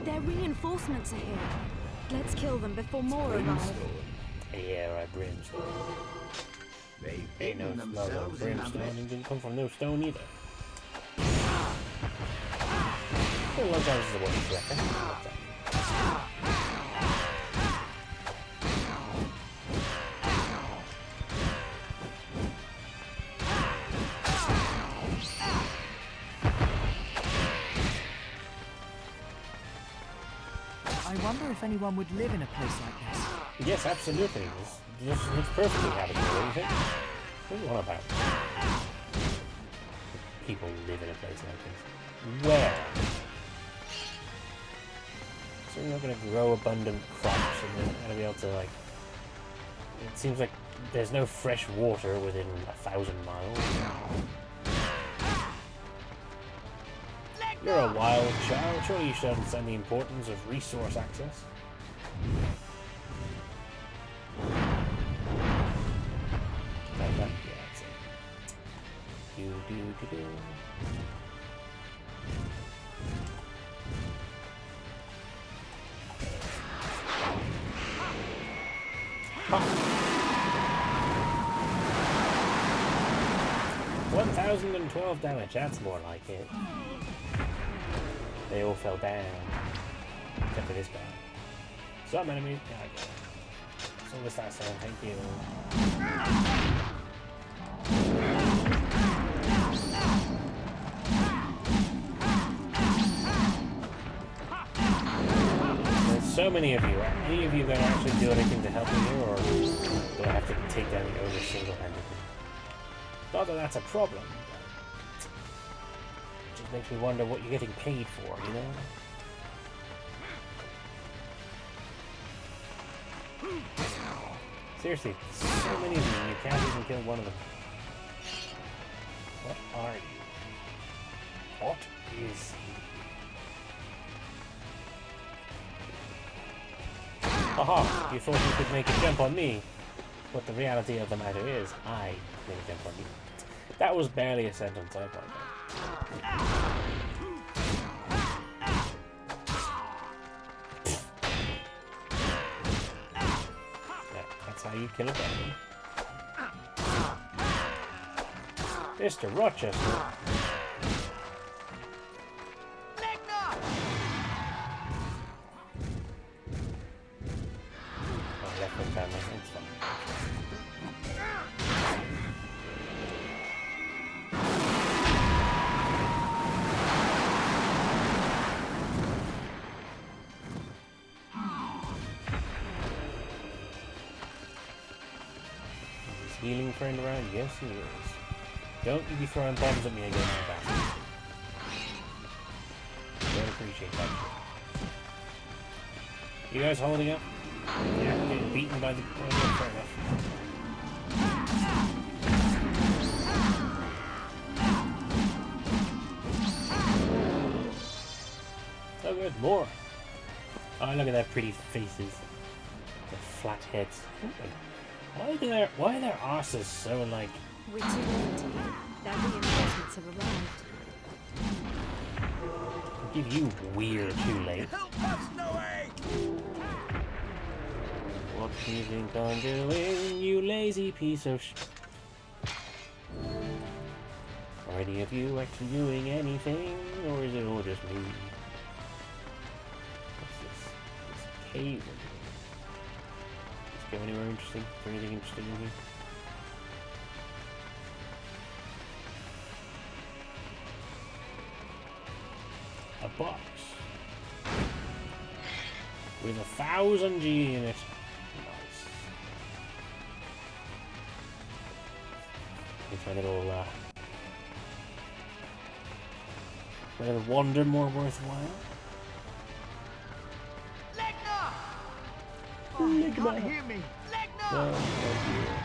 Their reinforcements are here. Let's kill them before more arrive. Yeah, right, brimstone. They Ain't no smell of brimstone. It didn't come from no stone either. Oh, one time is the one reckon. wonder if anyone would live in a place like this. Yes, absolutely. This looks perfectly habitable, don't you think? What are you on about? People live in a place like this. Where? So you're not going to grow abundant crops and then going to be able to, like... It seems like there's no fresh water within 1,000 miles. You're a wild child. Surely you should understand the importance of resource access. Like that? Yeah, that's it. Do. 1,012 damage, that's more like it. They all fell down. Except for this guy. Some enemies. Yeah, I get it. So this last time, thank you. There's so many of you. Are any of you going to actually do anything to help me here, or do I have to take down the ogre single-handedly? Not that that's a problem, but it just makes me wonder what you're getting paid for, you know? Seriously, so many of you, and you can't even kill one of them. What are you? What is he? Haha, you thought you could make a jump on me, but the reality of the matter is, I made a jump on you. That was barely a sentence, I apologize. Yeah, that's how you kill a dragon. Mr. Rochester. Oh, left foot family, it's fine. Healing friend around? Yes, he is. Don't you be throwing bombs at me again, my bastard. Don't appreciate that. You guys holding up? Yeah, getting beaten by the... Oh, yeah, fair enough. Oh good, more! Oh, look at their pretty faces. Their flat heads. Why are their asses so, like... We're too late. Their reinforcements have arrived. I'll give you weird too late. Help us, Noe! What do you think I'm doing, you lazy piece of Are any of you actually doing anything, or is it all just me? What's this? This cave. Let's go anywhere interesting. Is there anything interesting in here? A box with 1,000 G in it. Nice. Makes my little wander more worthwhile. Legna! Oh, you can't hear me. Legna! No, oh dear.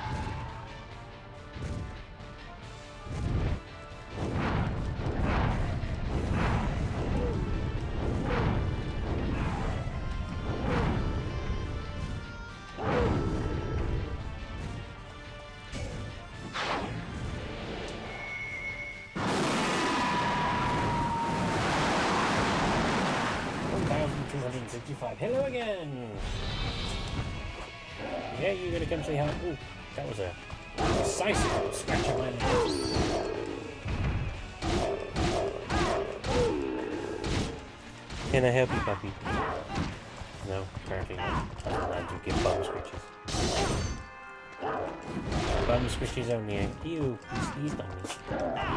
Hello again! Yeah, you're gonna come say hello. Ooh, that was a decisive scratch of my leg. Can I help you, puppy? No, apparently not. I'm allowed to give bum scratches. Bum scratches only. Ew, you sneezed on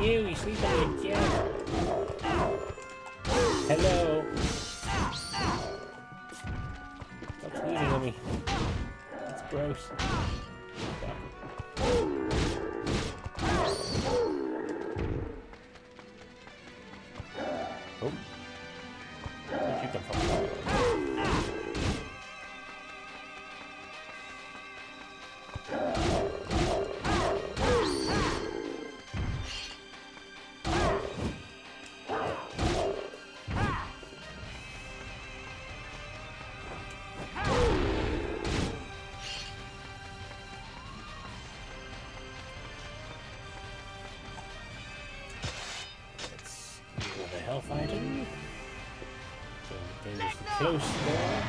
me. Ew, you sneezed on me again. Hello. me. It's gross. Oh. Where'd you come from? Health item. So dangerously close there.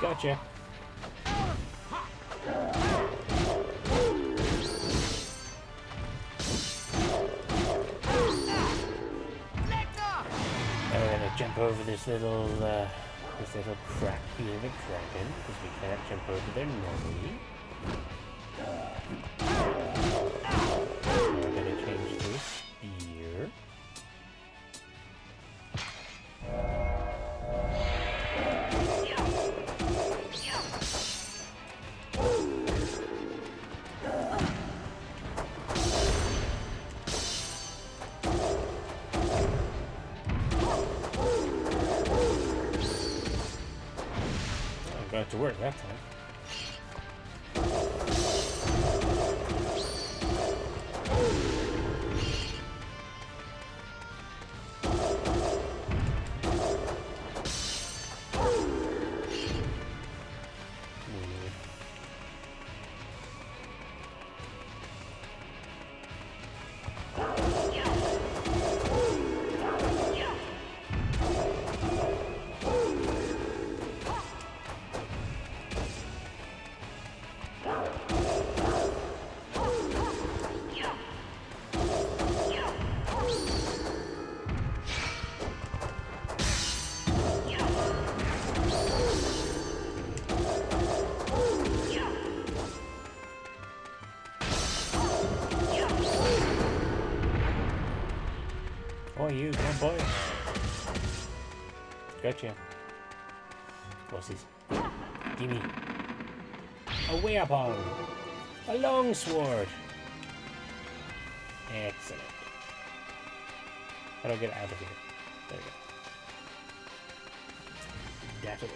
Gotcha. Now we're gonna jump over this little crack here of a dragon, because we can't jump over there normally. We're gonna change this here. Got it to work that time. Oh, you, oh boy. Gotcha. What's this? Gimme. A weapon! A long sword! Excellent. How do I get out of here? There we go. That away.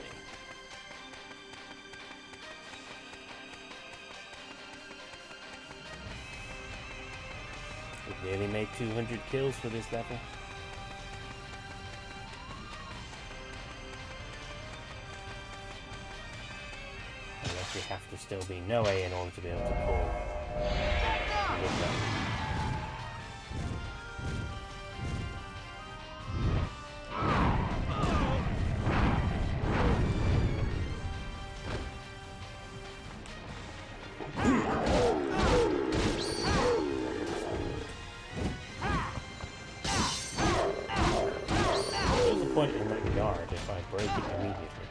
We've nearly made 200 kills for this level. And there actually have to still be no A in order to be able to pull. Point in that guard if I break it immediately.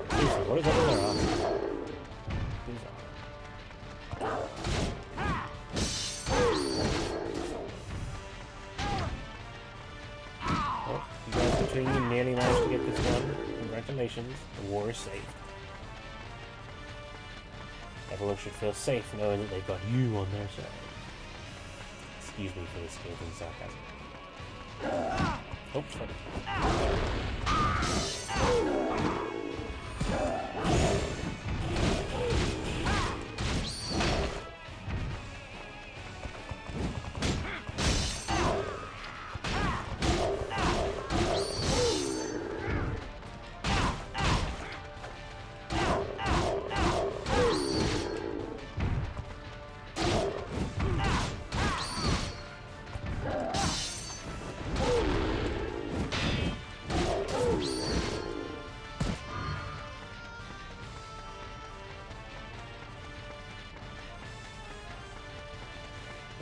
Seriously, what is that in their arms? Well, you guys between you nearly managed to get this done. Congratulations, the war is saved. Everyone should feel safe knowing that they've got you on their side. Excuse me for the scathing sarcasm. Oops, sorry.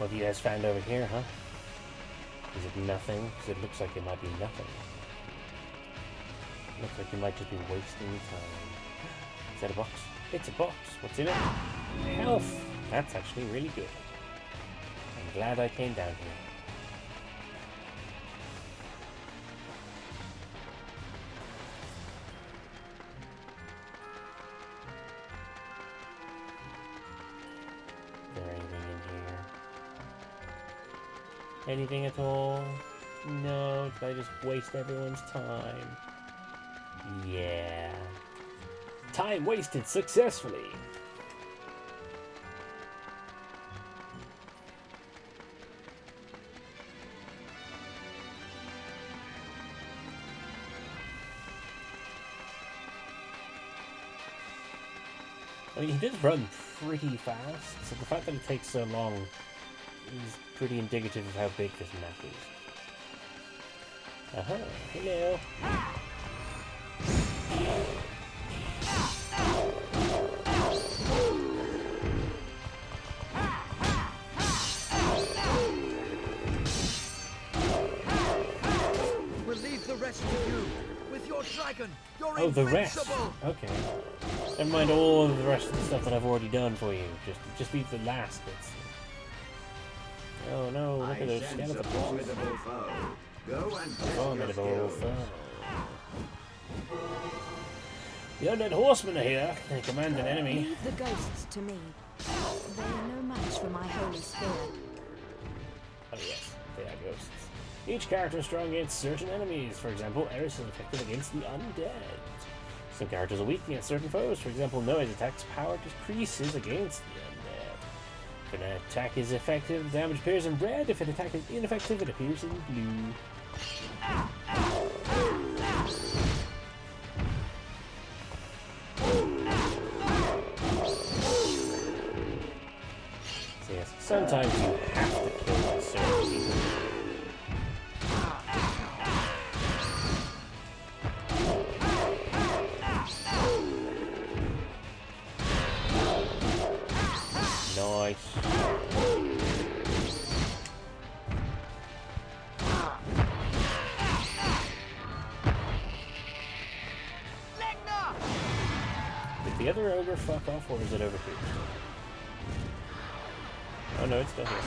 What have you guys found over here, huh? Is it nothing? Because it looks like it might be nothing. Looks like you might just be wasting time. Is that a box? It's a box. What's in it? Health! That's actually really good. I'm glad I came down here. Is there anything in here? Anything at all? No, did I just waste everyone's time? Yeah. Time wasted successfully. I mean, he did run pretty fast, so the fact that it takes so long is pretty indicative of how big this map is. Hello. We'll leave the rest to you. With your dragon, you're Oh, the rest. invincible. Okay. Never mind all of the rest of the stuff that I've already done for you. Just leave the last bits. Oh no, look at those skeleton bosses. Go and Formidable foe. The undead horsemen are here. They command an enemy. Leave the ghosts to me. They are no match for my holy spirit. Oh yes, they are ghosts. Each character is strong against certain enemies. For example, Eris is effective against the undead. Some characters are weak against certain foes. For example, Noah's attack's power decreases against the undead. If an attack is effective, the damage appears in red. If an attack is ineffective, it appears in blue. So yes, sometimes you have to kill certain people. Nice. Did the other ogre fuck off, or is it over here? Oh no, it's still here.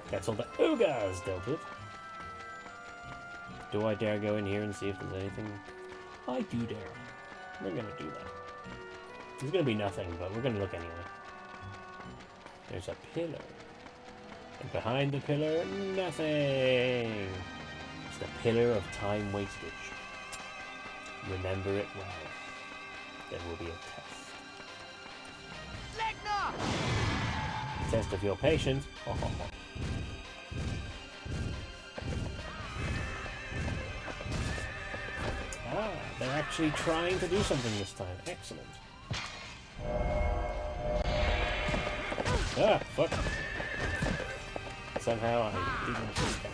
That's all the ogres dealt with. Do I dare go in here and see if there's anything? I do dare. We're gonna do that. There's gonna be nothing, but we're gonna look anyway. There's a pillar. And behind the pillar, nothing. It's the pillar of time wastage. Remember it well. There will be a test. Test of your patience. Ah, they're actually trying to do something this time. Excellent. Ah, fuck. Somehow I didn't see that.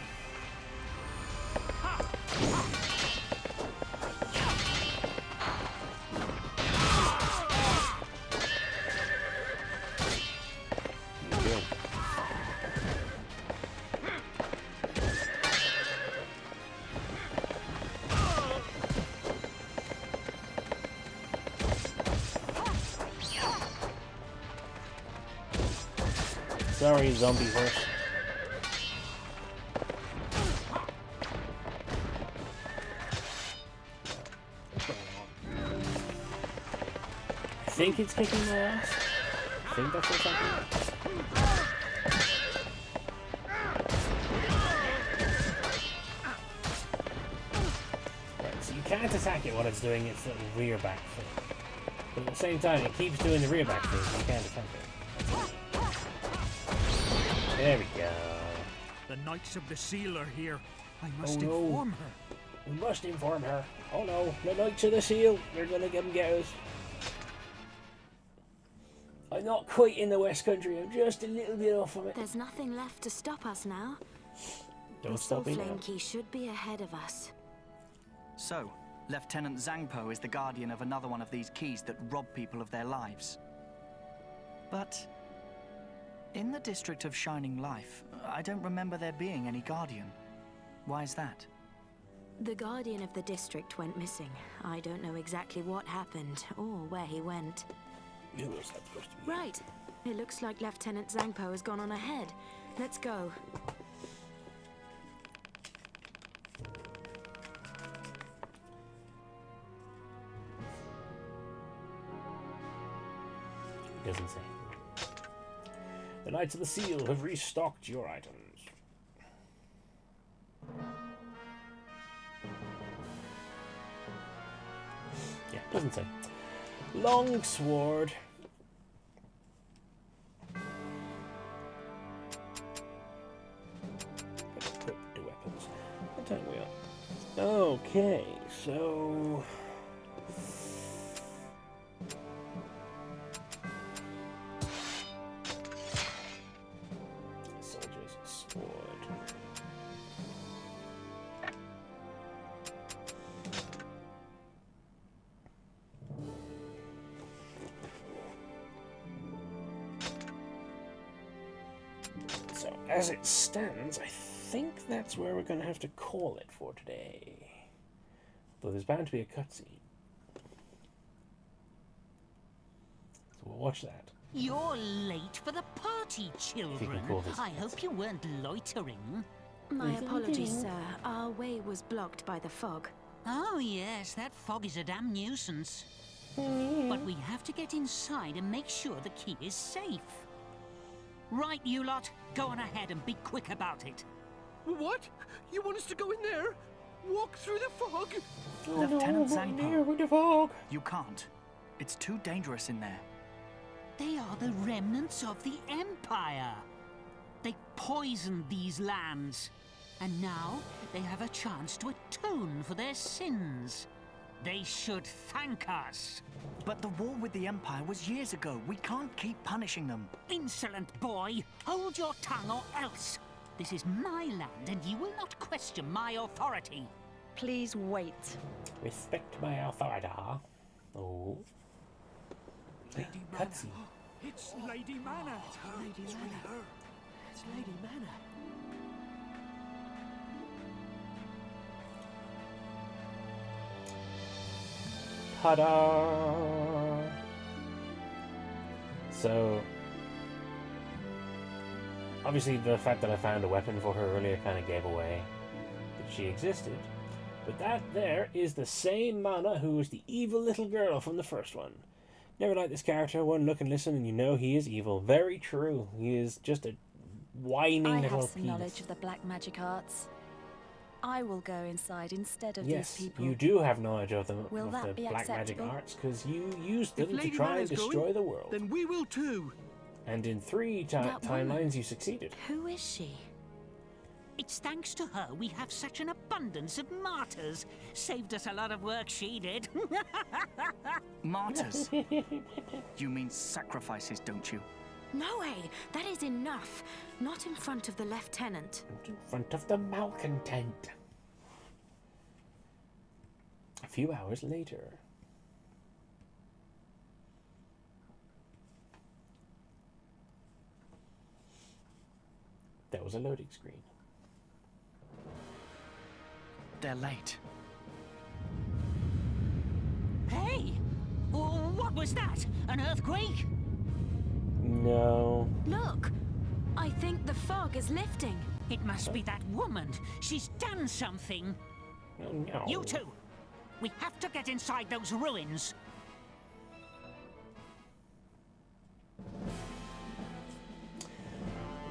Sorry, zombie horse. I think it's kicking my ass. I think that's what's happening. can't attack it while it's doing its little rear back thing. But at the same time, it keeps doing the rear back thing, so you can't attack it. There we go. The Knights of the Seal are here. I must Oh, no. inform her. We must inform her. Oh no, the Knights of the Seal. They're gonna come get us. I'm not quite in the West Country. I'm just a little bit off of it. There's nothing left to stop us now. Don't the stop me now. Soulflame Key should be ahead of us. So, Lieutenant Zhangpo is the guardian of another one of these keys that rob people of their lives. But in the district of Shining Life, I don't remember there being any guardian. Why is that? The guardian of the district went missing. I don't know exactly what happened or where he went. Who was that supposed to be? Right. It looks like Lieutenant Zhangpo has gone on ahead. Let's go. It doesn't say. The Knights of the Seal have restocked your items. Yeah, doesn't say. Long sword. Equip the weapons. What time are we on? Okay, so soldier's sword. So, as it stands, I think that's where we're going to have to call it for today. Though there's bound to be a cutscene. So we'll watch that. You're late for the party, children. call this I hope you weren't loitering. My apologies, sir. Our way was blocked by the fog. Oh, yes, that fog is a damn nuisance. But we have to get inside and make sure the key is safe. Right, you lot, go on ahead and be quick about it. What? You want us to go in there? Walk through the fog? Lieutenant Zhangpo, with the fog. you can't. It's too dangerous in there. They are the remnants of the Empire. They poisoned these lands. And now they have a chance to atone for their sins. They should thank us. But the war with the Empire was years ago. We can't keep punishing them. Insolent boy! Hold your tongue or else! This is my land and you will not question my authority. Please wait. Respect my authority. Oh. Lady Cutscene. Mana. It's Lady Mana. Lady Mana. It's Lady Mana. Ta-da! So, obviously the fact that I found a weapon for her earlier kind of gave away that she existed. But that there is the same Mana who was the evil little girl from the first one. Never liked this character. One look and listen and you know he is evil. Very true. He is just a whining I little have some piece. knowledge of the black magic arts. I will go inside instead of Yes, these people. you do have knowledge of them, Will of that the be black magic acceptable? arts, because you used If them to Lady try and Mana's destroy going, the world. then we will too. And in 3 That woman. timelines you succeeded. Who is she? It's thanks to her we have such an abundance of martyrs. Saved us a lot of work, she did. Martyrs? You mean sacrifices, don't you? No way! That is enough. Not in front of the lieutenant. In front of the malcontent. A few hours later. There was a loading screen. They're late. Hey! What was that? An earthquake? No. Look! I think the fog is lifting. It must be that woman. She's done something. Oh, no. You two! We have to get inside those ruins.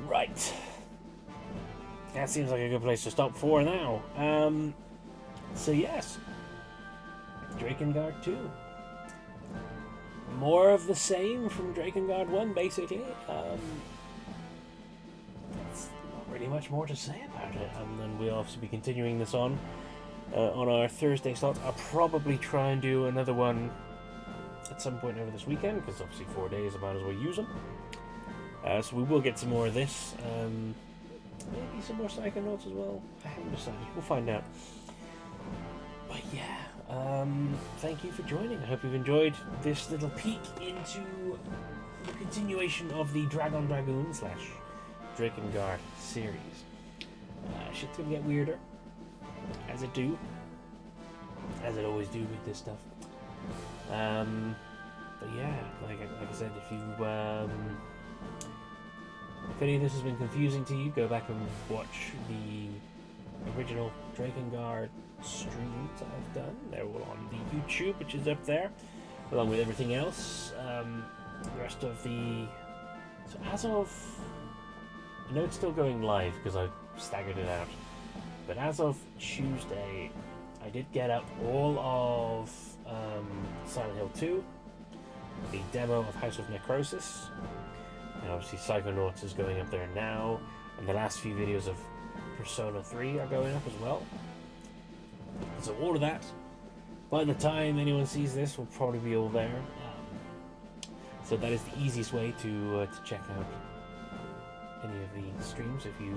Right. That seems like a good place to stop for now. So yes. Drakengard 2. More of the same from Drakengard 1, basically. There's not really much more to say about it, and then we'll obviously be continuing this on our Thursday slots. I'll probably try and do another one at some point over this weekend, because obviously 4 days, I might as well use them. So we will get some more of this. Maybe some more Psychonauts as well. I haven't decided. We'll find out. But yeah, thank you for joining. I hope you've enjoyed this little peek into the continuation of the Dragon Dragoon / Drakengard series. Shit's gonna get weirder, as it always do with this stuff. But yeah, like I said, if any of this has been confusing to you, go back and watch the original Drakengard streams I've done. They're all on the YouTube, which is up there, along with everything else. The rest of the... So as of... I know it's still going live because I staggered it out, but as of Tuesday, I did get up all of Silent Hill 2, the demo of House of Necrosis, and obviously Psychonauts is going up there now, and the last few videos of Persona 3 are going up as well. So all of that, by the time anyone sees this, will probably be all there. So that is the easiest way to check out any of the streams. If you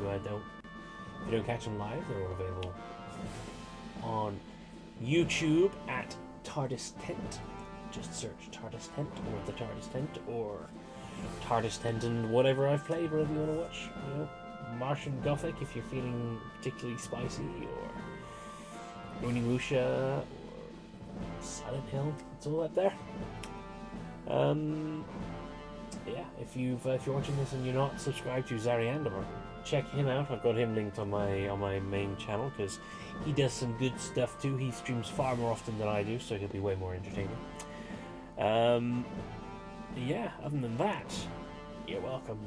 don't catch them live, they're all available on YouTube at TARDIS Tent. Just search TARDIS Tent or the TARDIS Tent or TARDIS Tent and whatever I've played, whatever you want to watch. You know, Martian Gothic if you're feeling particularly spicy, or Onimusha, or Silent Hill. It's all up there. Yeah, if you're watching this and you're not subscribed to Zariandor, check him out. I've got him linked on my main channel because he does some good stuff too. He streams far more often than I do, so he'll be way more entertaining. Yeah, other than that, you're welcome.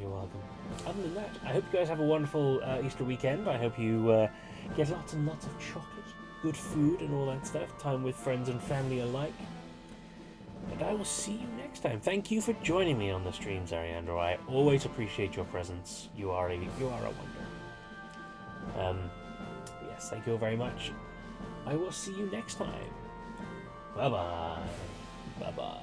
Other than that, I hope you guys have a wonderful Easter weekend. I hope you get lots and lots of chocolate, good food and all that stuff, time with friends and family alike. And I will see you next time. Thank you for joining me on the stream, Zariandor. I always appreciate your presence. You are a wonder. Yes, thank you very much. I will see you next time. Bye-bye. Bye-bye.